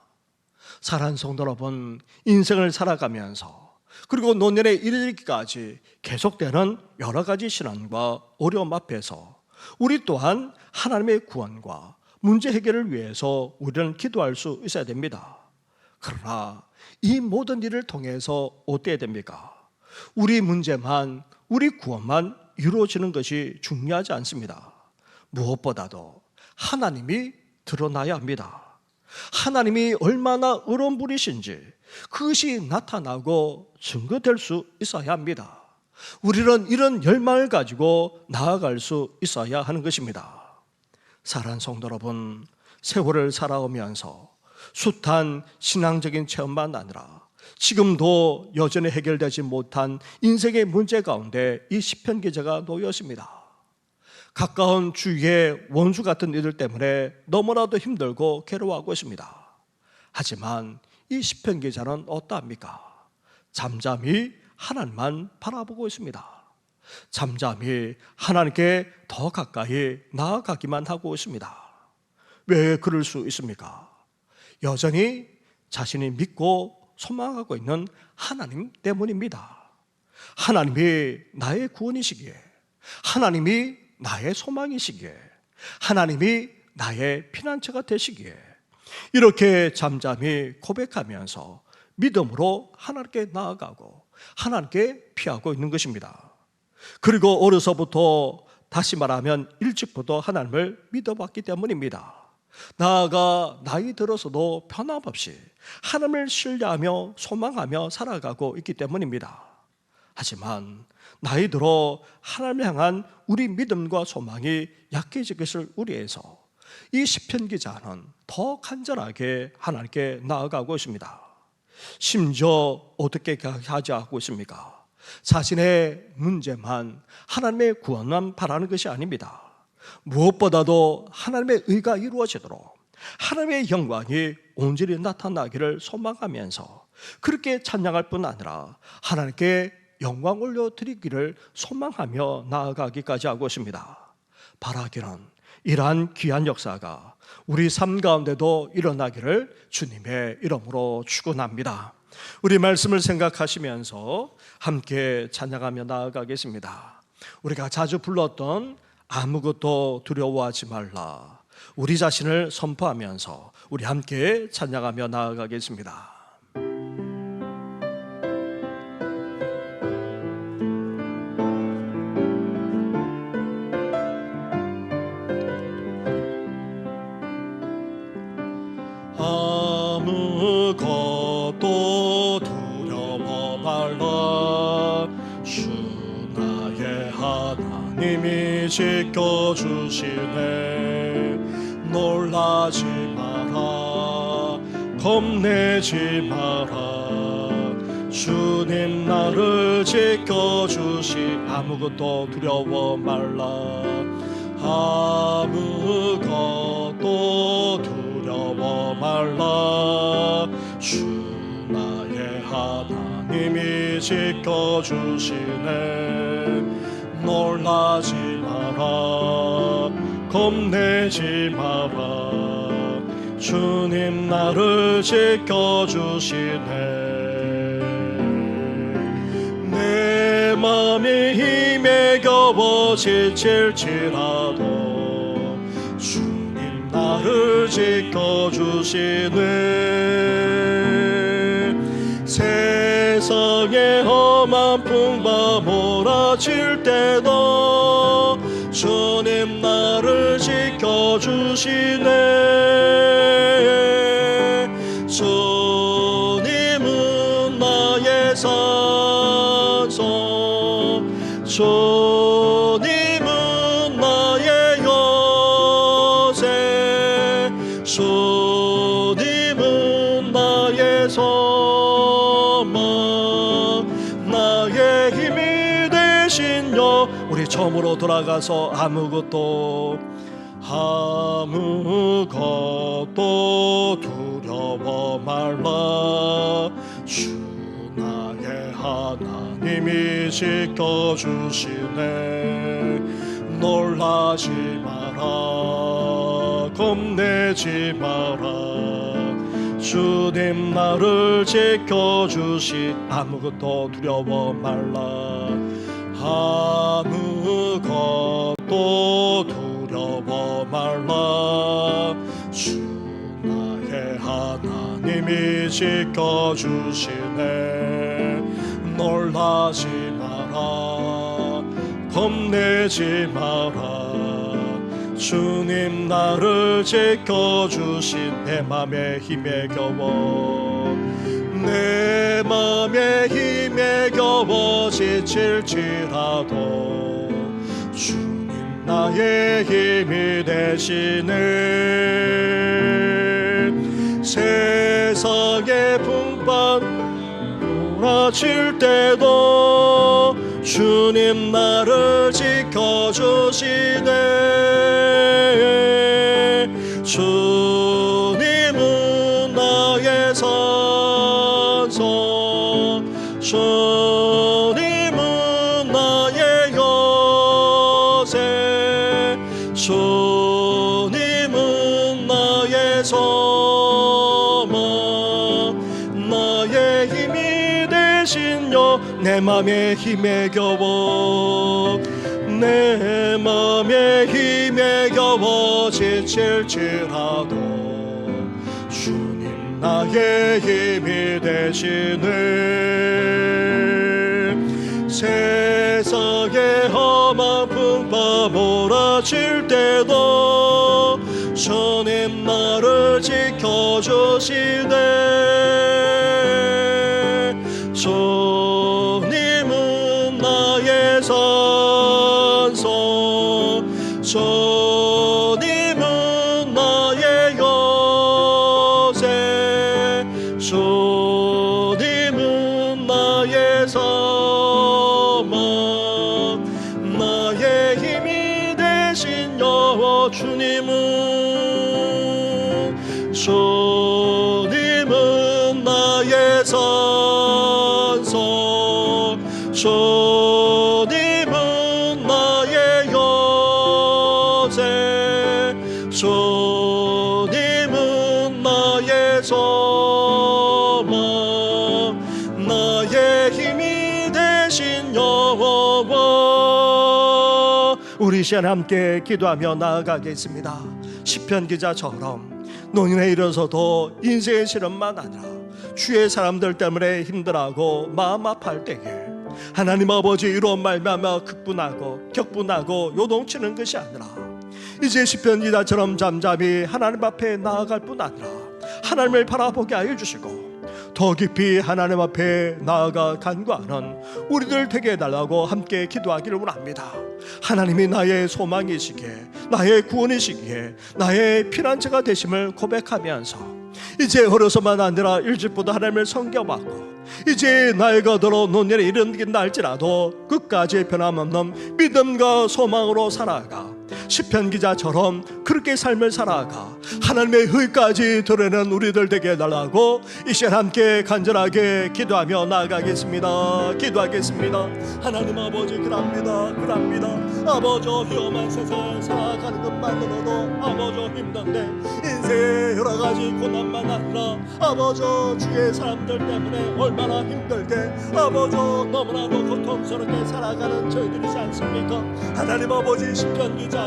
사랑하는 성도 여러분, 인생을 살아가면서 그리고 노년에 이르기까지 계속되는 여러 가지 신앙과 어려움 앞에서 우리 또한 하나님의 구원과 문제 해결을 위해서 우리는 기도할 수 있어야 됩니다. 그러나 이 모든 일을 통해서 어때야 됩니까? 우리 문제만, 우리 구원만 이루어지는 것이 중요하지 않습니다. 무엇보다도 하나님이 드러나야 합니다. 하나님이 얼마나 의로운 분이신지 그것이 나타나고 증거될 수 있어야 합니다. 우리는 이런 열망을 가지고 나아갈 수 있어야 하는 것입니다. 사랑하는 성도 여러분, 세월을 살아오면서 숱한 신앙적인 체험만 아니라 지금도 여전히 해결되지 못한 인생의 문제 가운데 이 시편 기자가 놓여 있습니다. 가까운 주위의 원수 같은 이들 때문에 너무나도 힘들고 괴로워하고 있습니다. 하지만 이 시편 기자는 어떠합니까? 잠잠히 하나님만 바라보고 있습니다. 잠잠히 하나님께 더 가까이 나아가기만 하고 있습니다. 왜 그럴 수 있습니까? 여전히 자신이 믿고 소망하고 있는 하나님 때문입니다. 하나님이 나의 구원이시기에, 하나님이 나의 소망이시기에, 하나님이 나의 피난처가 되시기에 이렇게 잠잠히 고백하면서 믿음으로 하나님께 나아가고 하나님께 피하고 있는 것입니다. 그리고 어려서부터, 다시 말하면 일찍부터 하나님을 믿어봤기 때문입니다. 나아가 나이 들어서도 변함없이 하나님을 신뢰하며 소망하며 살아가고 있기 때문입니다. 하지만 나이 들어 하나님을 향한 우리 믿음과 소망이 약해질 것을 우려해서 이 시편 기자는 더 간절하게 하나님께 나아가고 있습니다. 심지어 어떻게 하지 않고 있습니까? 자신의 문제만, 하나님의 구원만 바라는 것이 아닙니다. 무엇보다도 하나님의 의가 이루어지도록 하나님의 영광이 온전히 나타나기를 소망하면서 그렇게 찬양할 뿐 아니라 하나님께 영광 올려드리기를 소망하며 나아가기까지 하고 있습니다. 바라기는 이러한 귀한 역사가 우리 삶 가운데도 일어나기를 주님의 이름으로 축원합니다. 우리 말씀을 생각하시면서 함께 찬양하며 나아가겠습니다. 우리가 자주 불렀던 아무것도 두려워하지 말라, 우리 자신을 선포하면서 우리 함께 찬양하며 나아가겠습니다. 아무것도 두려워 말라, 주 나의 하나님이 지켜주시네. 놀라지 마라, 겁내지 마라, 주님 나를 지켜주시 아무것도 두려워 말라 아무것도 두려워 말라 주 나의 하나님이 지켜주시네 놀라지 마라 겁내지 마라 주님 나를 지켜주시네 내 맘이 힘에 겨워 지칠지라도 주님 나를 지켜주시네 세상에 험한 풍파 몰아칠 때도 주님 나를 지켜주시네 주님은 나의 산소 주님은 나의 요새 주님은 나의 소망 나의 힘이 되신여 우리 처음으로 돌아가서 아무것도 두려워 말라 주 나의 하나님이 지켜주시네 놀라지 마라 겁내지 마라 주님 나를 지켜주시 아무것도 두려워 말라 아무것도 두려워 말라 주 나의 하나님이 지켜주시네 놀라지 마라 겁내지 마라 주님 나를 지켜주신 내 맘에 힘에 겨워 내 맘에 힘에 겨워 지칠지라도 주님 나의 힘이 되시네 세상의 풍파 몰아칠 때도 주님 나를 지켜주시네 주님은 나의 산소 주님은 나의 요새 주님은 나의 소망 나의 힘이 되신여 내 맘에 힘에 겨워 내 맘에 힘에 겨워 지칠지라도 주님 나의 힘이 되시네 세상에 험한 풍파 몰아칠 때도 주님 나를 지켜주시네 주님은 나의 산소 주님은 나의 요새 주님은 나의 소망 나의 힘이 되신 여호와 주님은 나의 산소 주님은 나의 요새 주님은 나의 소망 나의 힘이 되신 여호와 우리 시간 함께 기도하며 나아가겠습니다. 시편 기자처럼 노년에 이르러서도 인생의 시련만 아니라 주의 사람들 때문에 힘들어하고 마음 아파할 때에 하나님 아버지 이로 말미암아 격분하고 요동치는 것이 아니라 이제 시편 기자처럼 잠잠히 하나님 앞에 나아갈 뿐 아니라 하나님을 바라보게 하여 주시고 더 깊이 하나님 앞에 나아가 간구하는 우리들 되게 해달라고 함께 기도하기를 원합니다. 하나님이 나의 소망이시기에, 나의 구원이시기에, 나의 피난처가 되심을 고백하면서 이제 어려서만 아니라 일찍부터 하나님을 섬겨받고 이제 나이가 들어 노년에 이른다 할지라도 끝까지 변함없는 믿음과 소망으로 살아가 시편 기자처럼 그렇게 삶을 살아가 하나님의 의까지 드러내는 우리들 되게 해달라고 이 시간 함께 간절하게 기도하며 나아가겠습니다. 기도하겠습니다. 하나님 아버지, 그럽니다. 아버지, 위험한 세상 살아가는 것만으로도 아버지 힘든데 인생의 여러 가지 고난만 아니라 아버지 주의 사람들 때문에 얼마나 힘들게 아버지 너무나도 고통스럽게 살아가는 저희들이지 않습니까? 하나님 아버지, 시편 기자가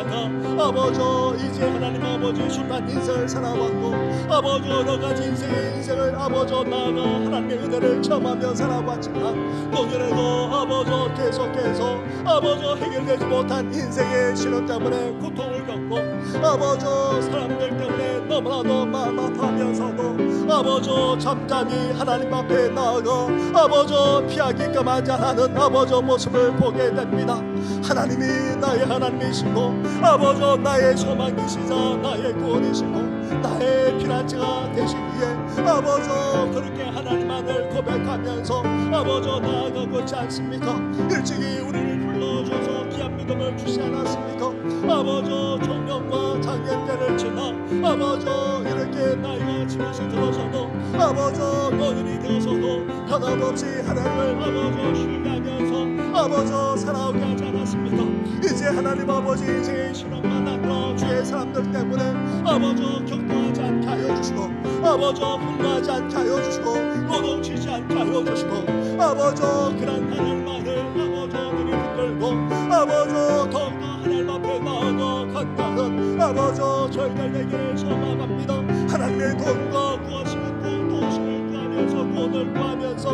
아버지 이제 하나님 아버지 순한 인생을 살아왔고 아버지 여러 가지 인생을 아버지 나아가 하나님의 은혜를 체험하며 살아왔지만 오늘에도 아버지 계속해서 아버지 해결되지 못한 인생의 신혼 때문에 고통을 겪고 아버지 사람들 때문에 너무나도 마음 아파하면서도 아버지 잠잠히 하나님 앞에 나아가 아버지 피하기끔 하지 않는 아버지 모습을 보게 됩니다. 하나님이 나의 하나님이시고 아버지 나의 소망이시자 나의 구원이시고 나의 피난처가 되시기에 아버지 그렇게 하나님만을 고백하면서 아버지 나아가고 있지 않습니까? 일찍이 우리를 불러줘서 귀한 믿음을 주시 않았습니까? 아버지 청년과 장년 때를 지나 아버지 이렇게 나이가 지나시 들어서도 아버지 노인이 되어서도 변함없이 하나님을 아버지 신뢰하면서 아버지 살아오게 하지 않았습니까? 이제 하나님 아버지 인생의 신앙만 아니라 주의 사람들 때문에 아버지 격동하지 않게 하여 주시고 아버지 분노하지 않게 하여 주시고 노동치지 않게 하여 주시고 아버지 그런 하나님만을 아버지 눈이 붙들고 아버지 더욱더 하나님 앞에 나아가 간다는 아버지 저희들에게 소망합니다. 하나님의 돈과 구하시는 돈 도우심을 구하면서 구원을 구하면서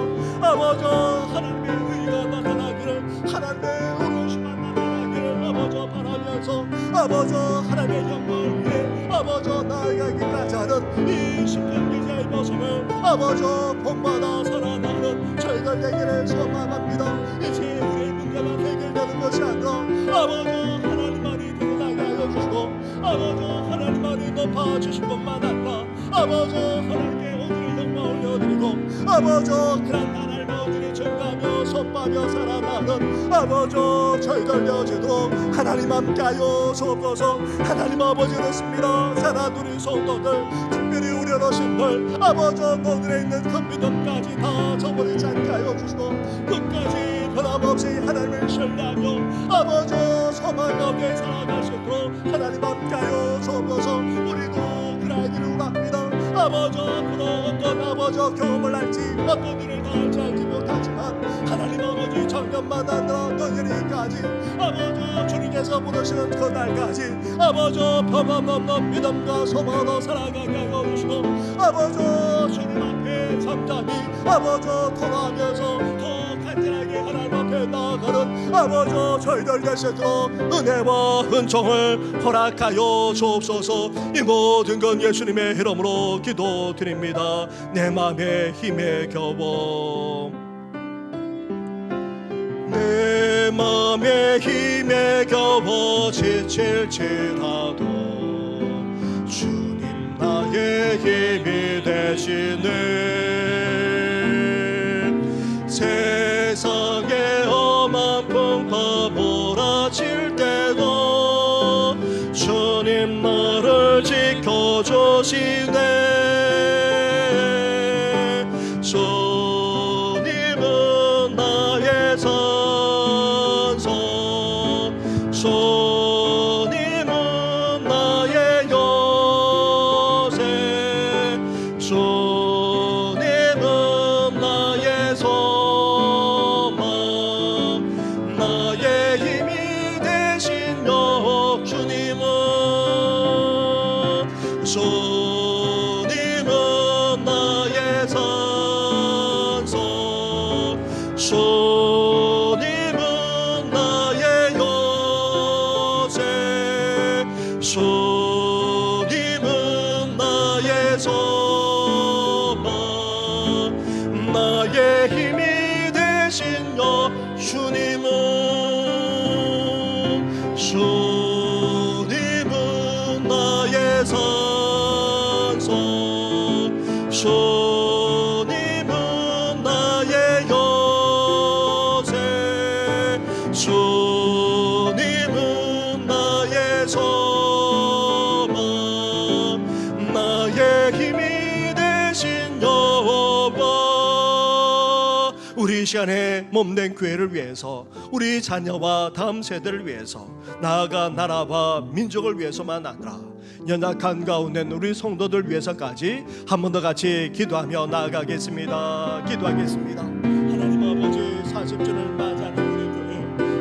아버지 하나님의 의가 나타나기를 하나님의 어루심만 나타나기를 아버지 바라면서 아버지 하나님의 영광을 위해 아버지 나아가기까지 하는 이 시편 기자의 모습을 아버지 본받아 살아나는 저희들 되기를 소망합니다. 이제 우리의 문제만 해결되는 것이 아니라 아버지 하나님만이 드러나게 하여 주시고 아버지 하나님만이 높아주신 것만 아니라 아버지 하나님께 오늘의 영광 올려드리고 아버지 그런 하나님의 오늘이 증가하며 손바며 살아나는 아버지 저희들 여지도 하나님 함께하여 주옵소서. 하나님 아버지 그렇습니다. 사랑 우리 성도들 특별히 우리 어르신들 아버지 너들에 있는 큰 믿음까지 다 저버리지 않게 하여 주시고 끝까지 변함없이 하나님을 신뢰하며 아버지 소망 가운데 살아가시도록 하나님 함께하여 주옵소서. 우리도 그러기를 원합니다. 아버지 앞으로 어떤 아버지 경험을 할지 어떤 일을 다 알지 못하지만 하나님 아버지 작년만 아니라 너희들이까지 아버지 주님께서 부르시는 그날까지 아버지 변함없는 믿음과 소망으로 살아가게 하여 주시고 아버지 주님 앞에 잠잠히 아버지 돌아가면서 더 간절하게 하나님 앞에 나아가는 아버지 저희들 되시도록 은혜와 은총을 허락하여 주옵소서. 이 모든 건 예수님의 이름으로 기도드립니다. 내 맘의 힘에 겨워 내 맘의 힘에 겨워 지칠지라도 주님 나의 힘이 되시네. 세상의 험한 풍파 몰아칠 때도 주님 나를 지켜주시네. 주님은 나의 산성 주님은 나의 요새 주님은 나의 소망 나의 힘이 되신 주님은 주님은 나의 산성 주님은 나의 요새 주님은 나의 소망 주님은 나의 요새, 주님은 나의 소망, 나의 힘이 되신 여호와. 우리 이 시간에 몸된 교회를 위해서, 우리 자녀와 다음 세대를 위해서, 나아가 나라와 민족을 위해서만 아니라 연약한 가운데 우리 성도들 위해서까지 한 번 더 같이 기도하며 나아가겠습니다. 기도하겠습니다. 하나님 아버지, 40주를 맞이하는 우리 교회,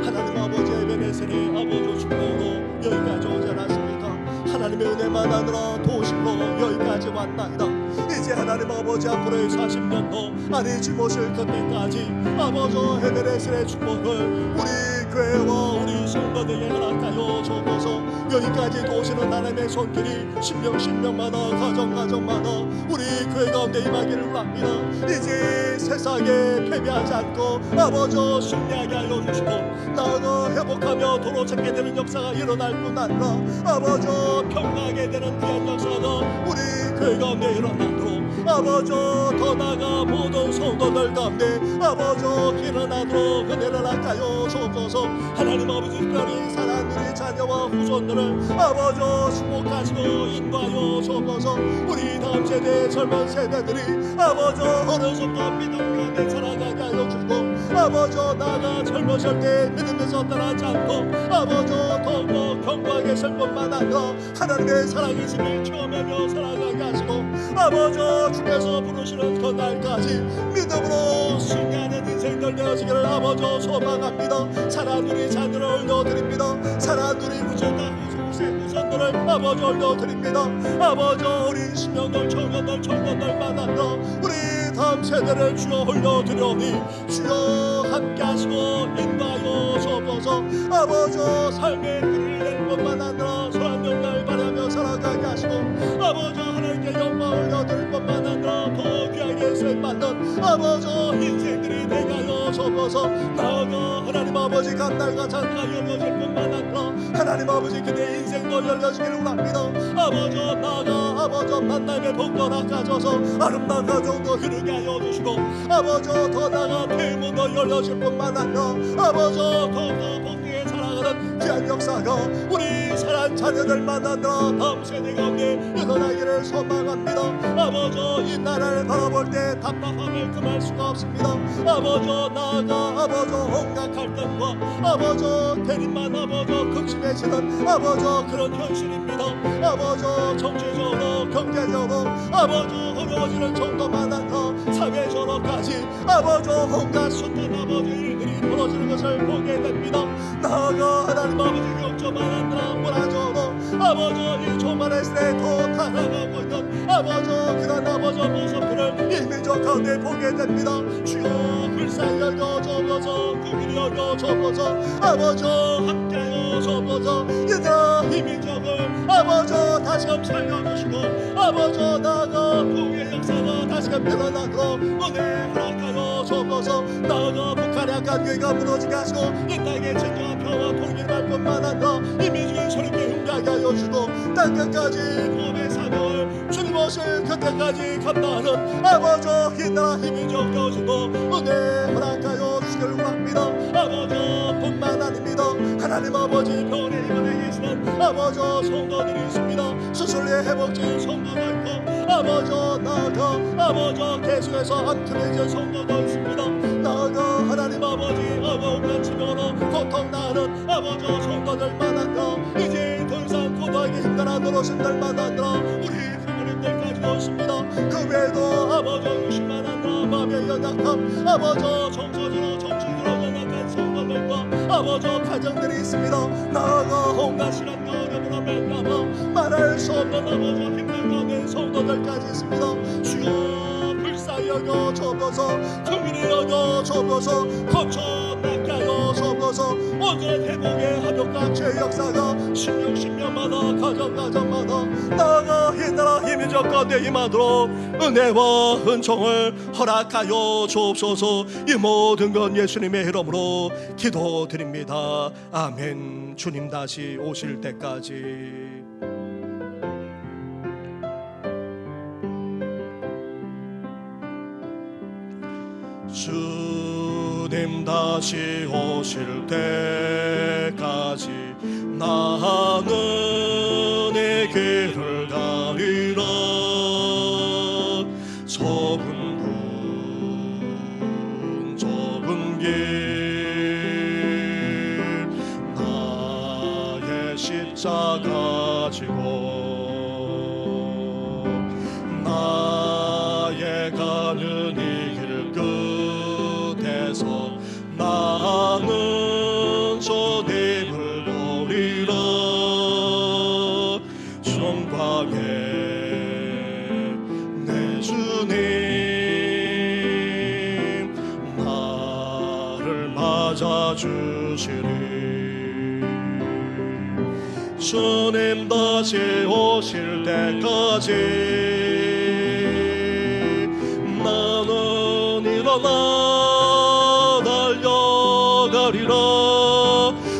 하나님 아버지 에베네셀의 아버지 축복으로 여기까지 오지 않았습니까? 하나님의 은혜만 하느라 도우심으로 여기까지 왔나이다. 이제 하나님 아버지 앞으로의 40년도 아니 주무실 그때까지 아버지 에베네셀의 축복을 우리 교회와 우리 성도들에게 허락하여 주옵소서. 여기까지 도우시는 하나님의 손길이 신명마다 가정마다 우리 교회 가운데 임하기를 원합니다. 이제 세상에 패배하지 않고 아버지 승리하게 하여 주시고, 나아가 회복하며 도로 찾게 되는 역사가 일어날 뿐 아니라 아버지 평강하게 되는 귀한 역사가 우리 교회 가운데 일어나도록, 아버지 더 나아가 모든 성도들 가운데 아버지 일어나도록 은혜를 허락하여 주옵소서. 하나님 아버지, 특별히 사랑하는 우리 자녀와 후손들을 아버지 축복하시고 인도하여 주옵소서. 우리 다음 세대 젊은 세대들이 아버지 어려서부터 믿음 가운데 살아가게 하여 주시고, 아버지 나아가 젊으실 때 믿음에서 떠나지 않고 아버지 더욱더 견고하게 설 뿐만 아니라 하나님의 살아계심을 체험하며 살아가게 하시고, 아버지 주께서 부르시는 그 날까지 믿음으로 승리하는 인생들 되어지기를 아버지 소망합니다. 사랑하는 우리 자녀를 올려드립니다. 사랑하는 우리 후손들을 아버지 올려드립니다. 아버지 어린 신령들 청년들 만난다 우리 다음 세대를 주여 올려드려니 주여 함께 하시고 인도하여 주옵소서. 아버지 삶의 길을 낼 것만 아니라 선한 영광을 바라며 살아가게 하시고, 아버지 하나님께 영광 올려드릴 것만 아니라 더 귀하게 쓰임받는 아버지 인생들이 되게 하여 주옵소서. 나아가 하나님 아버지 감날과 잔가 열려질 뿐만 아니라 하나님 아버지 그대 인생도 열려지기를 원합니다. 아버지 나아가 아버지 만남의 복도 낚아줘서 아름다운 가정도 흐르게 하여 주시고, 아버지 더 나아가 대문도 열려질 뿐만 아니라 아버지 더욱더 복되게 살아가는 귀한 역사가 우리 사랑하는 자녀들 만나느라 다음 세대 가운데 일어나기를 소망합니다. 아버지 이 나라를 바라볼 때 답답함을 금할 수가 없습니다. 아버지 나아가 아버지 온갖 갈등과 아버지 대립만 아버지 극심해지는 아버지 그런 현실입니다. 아버지 정치적으로 경제적으로 아버지 어려워지는 정도만 아니라 사회적으로까지 아버지 온갖 숱한 아버지 일들이 벌어지는 것을 보게 됩니다. 나아가 하나님 아버지 영적만 아니라 문화적으로 아버지 이 조만의 시대에 더 타락하고 있는 아버지 그런 아버지 모습들을 일민족 가운데 보게 됩니다. 주여 불쌍히 여겨 주옵소서. 국민이 여겨 주옵소서. 아버지 함께하여 주옵소서. 얘들아 이 민족을 아버지 다시금 살려주시고, 아버지 나아가 부의 역사가 다시금 일어나도록 은혜 허락하여 주옵소서. 나아가 북한의 약한 교회가 무너지게 하시고 이 땅에 진정한 평화 통일할 뿐만 아니라 이 민족의 소리께 흉가게 하여 주시고, 땅끝까지 구원의 사명을 주님 오실 그때까지 감당하는 아버지 이 나라 이 민족 되어주고 은혜 허락하여 주시길 원합니다. 아버지 뿐만 아닙니다. 하나님 아버지 병원에 입원해 계시는 아버지 성도들이 있습니다. 수술의 회복진 성도도 있고, 아버지 나아가 아버지 계속해서 암투해진 성도도 있습니다. 나아가 하나님 아버지 어려운 질병으로 고통나는 아버지 성도들 만난다. 이제 더 이상 고도하게 힘들어 노릇신들 만난다. 우리 부모님들까지 오십니다. 그 외에도 아버지 유심만 한다. 마음의 연약함 아버지 정서적으로 정신으로 연약한 성도들과 아버지 가정들이 있습니다. 나아가 온갖 시련과 어려움으로 맨나마 말할 수 없는 아버지 힘든 가운데 성도들까지 있습니다. 주여 불쌍히 여겨 주옵소서. 긍휼히 여겨 주옵소서. 거쳐 낚아여 주옵소서. 온전한 회복의 합력과 죄의 역사가 신령마다 가정마다 나아가 이 나라 이 민족 가운데 임하도록 은혜와 은총을 허락하여 주옵소서. 이 모든 건 예수님의 이름으로 기도드립니다. 아멘. 주님 다시 오실 때까지. 다시 오실 때까지 나는 내 길을 가리라. 좁은 길 나의 십자가 지고 나의 가는 이 길 끝에서 나는 주님을 보리라. 영광의 내 주님 나를 맞아주시리. 주님 다시 오실 때까지 나는 일어나 달려가리라.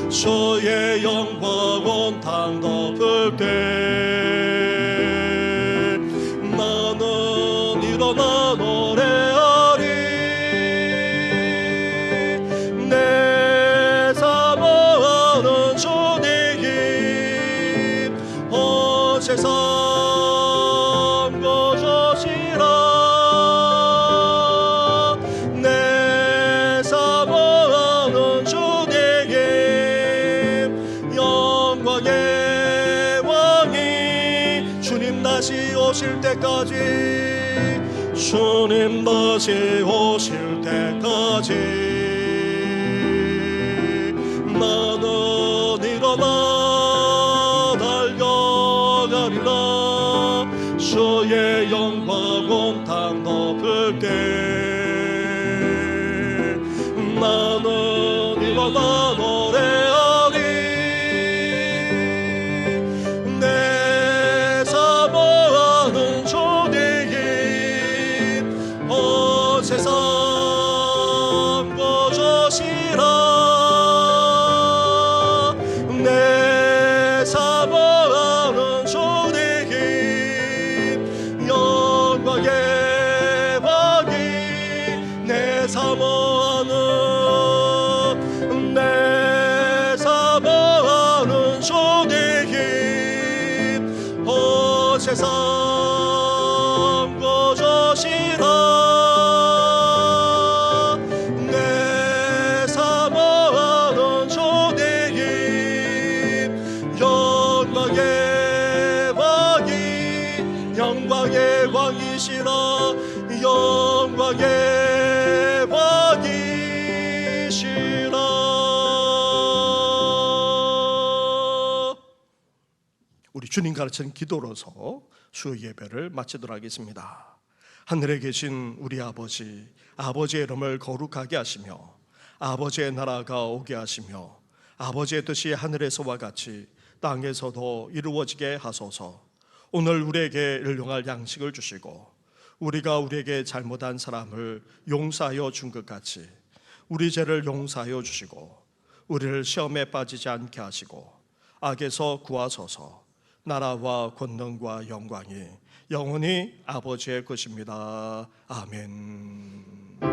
주의 영광 온탕 덮을 때 나는 일어나 노래하리. 내 사모하는 주님 온 세상 거저시라. 내 사모하는 주님 영광의 왕이 주님 다시 오실 때까지 주님 다시 오실 때까지 나는 일어나 달려가리라. 주의 영광 온탕 덮을 때 나는 일어나 노래하리. 내 사모하는 주님 온 세상 거저시라. 내 사모하는 주님 영광의 왕이 내 사모하는 내 사모하는 주님 온 세상 거저시라. 내 사모하는 주님 영광의 왕이 영광의 왕이시라. 영광의 왕이시라. 우리 주님 가르친 기도로서 주 예배를 마치도록 하겠습니다. 하늘에 계신 우리 아버지, 아버지의 이름을 거룩하게 하시며 아버지의 나라가 오게 하시며 아버지의 뜻이 하늘에서와 같이 땅에서도 이루어지게 하소서. 오늘 우리에게 일용할 양식을 주시고 우리가 우리에게 잘못한 사람을 용서하여 준 것 같이 우리 죄를 용서하여 주시고 우리를 시험에 빠지지 않게 하시고 악에서 구하소서. 나라와 권능과 영광이 영원히 아버지의 것입니다. 아멘.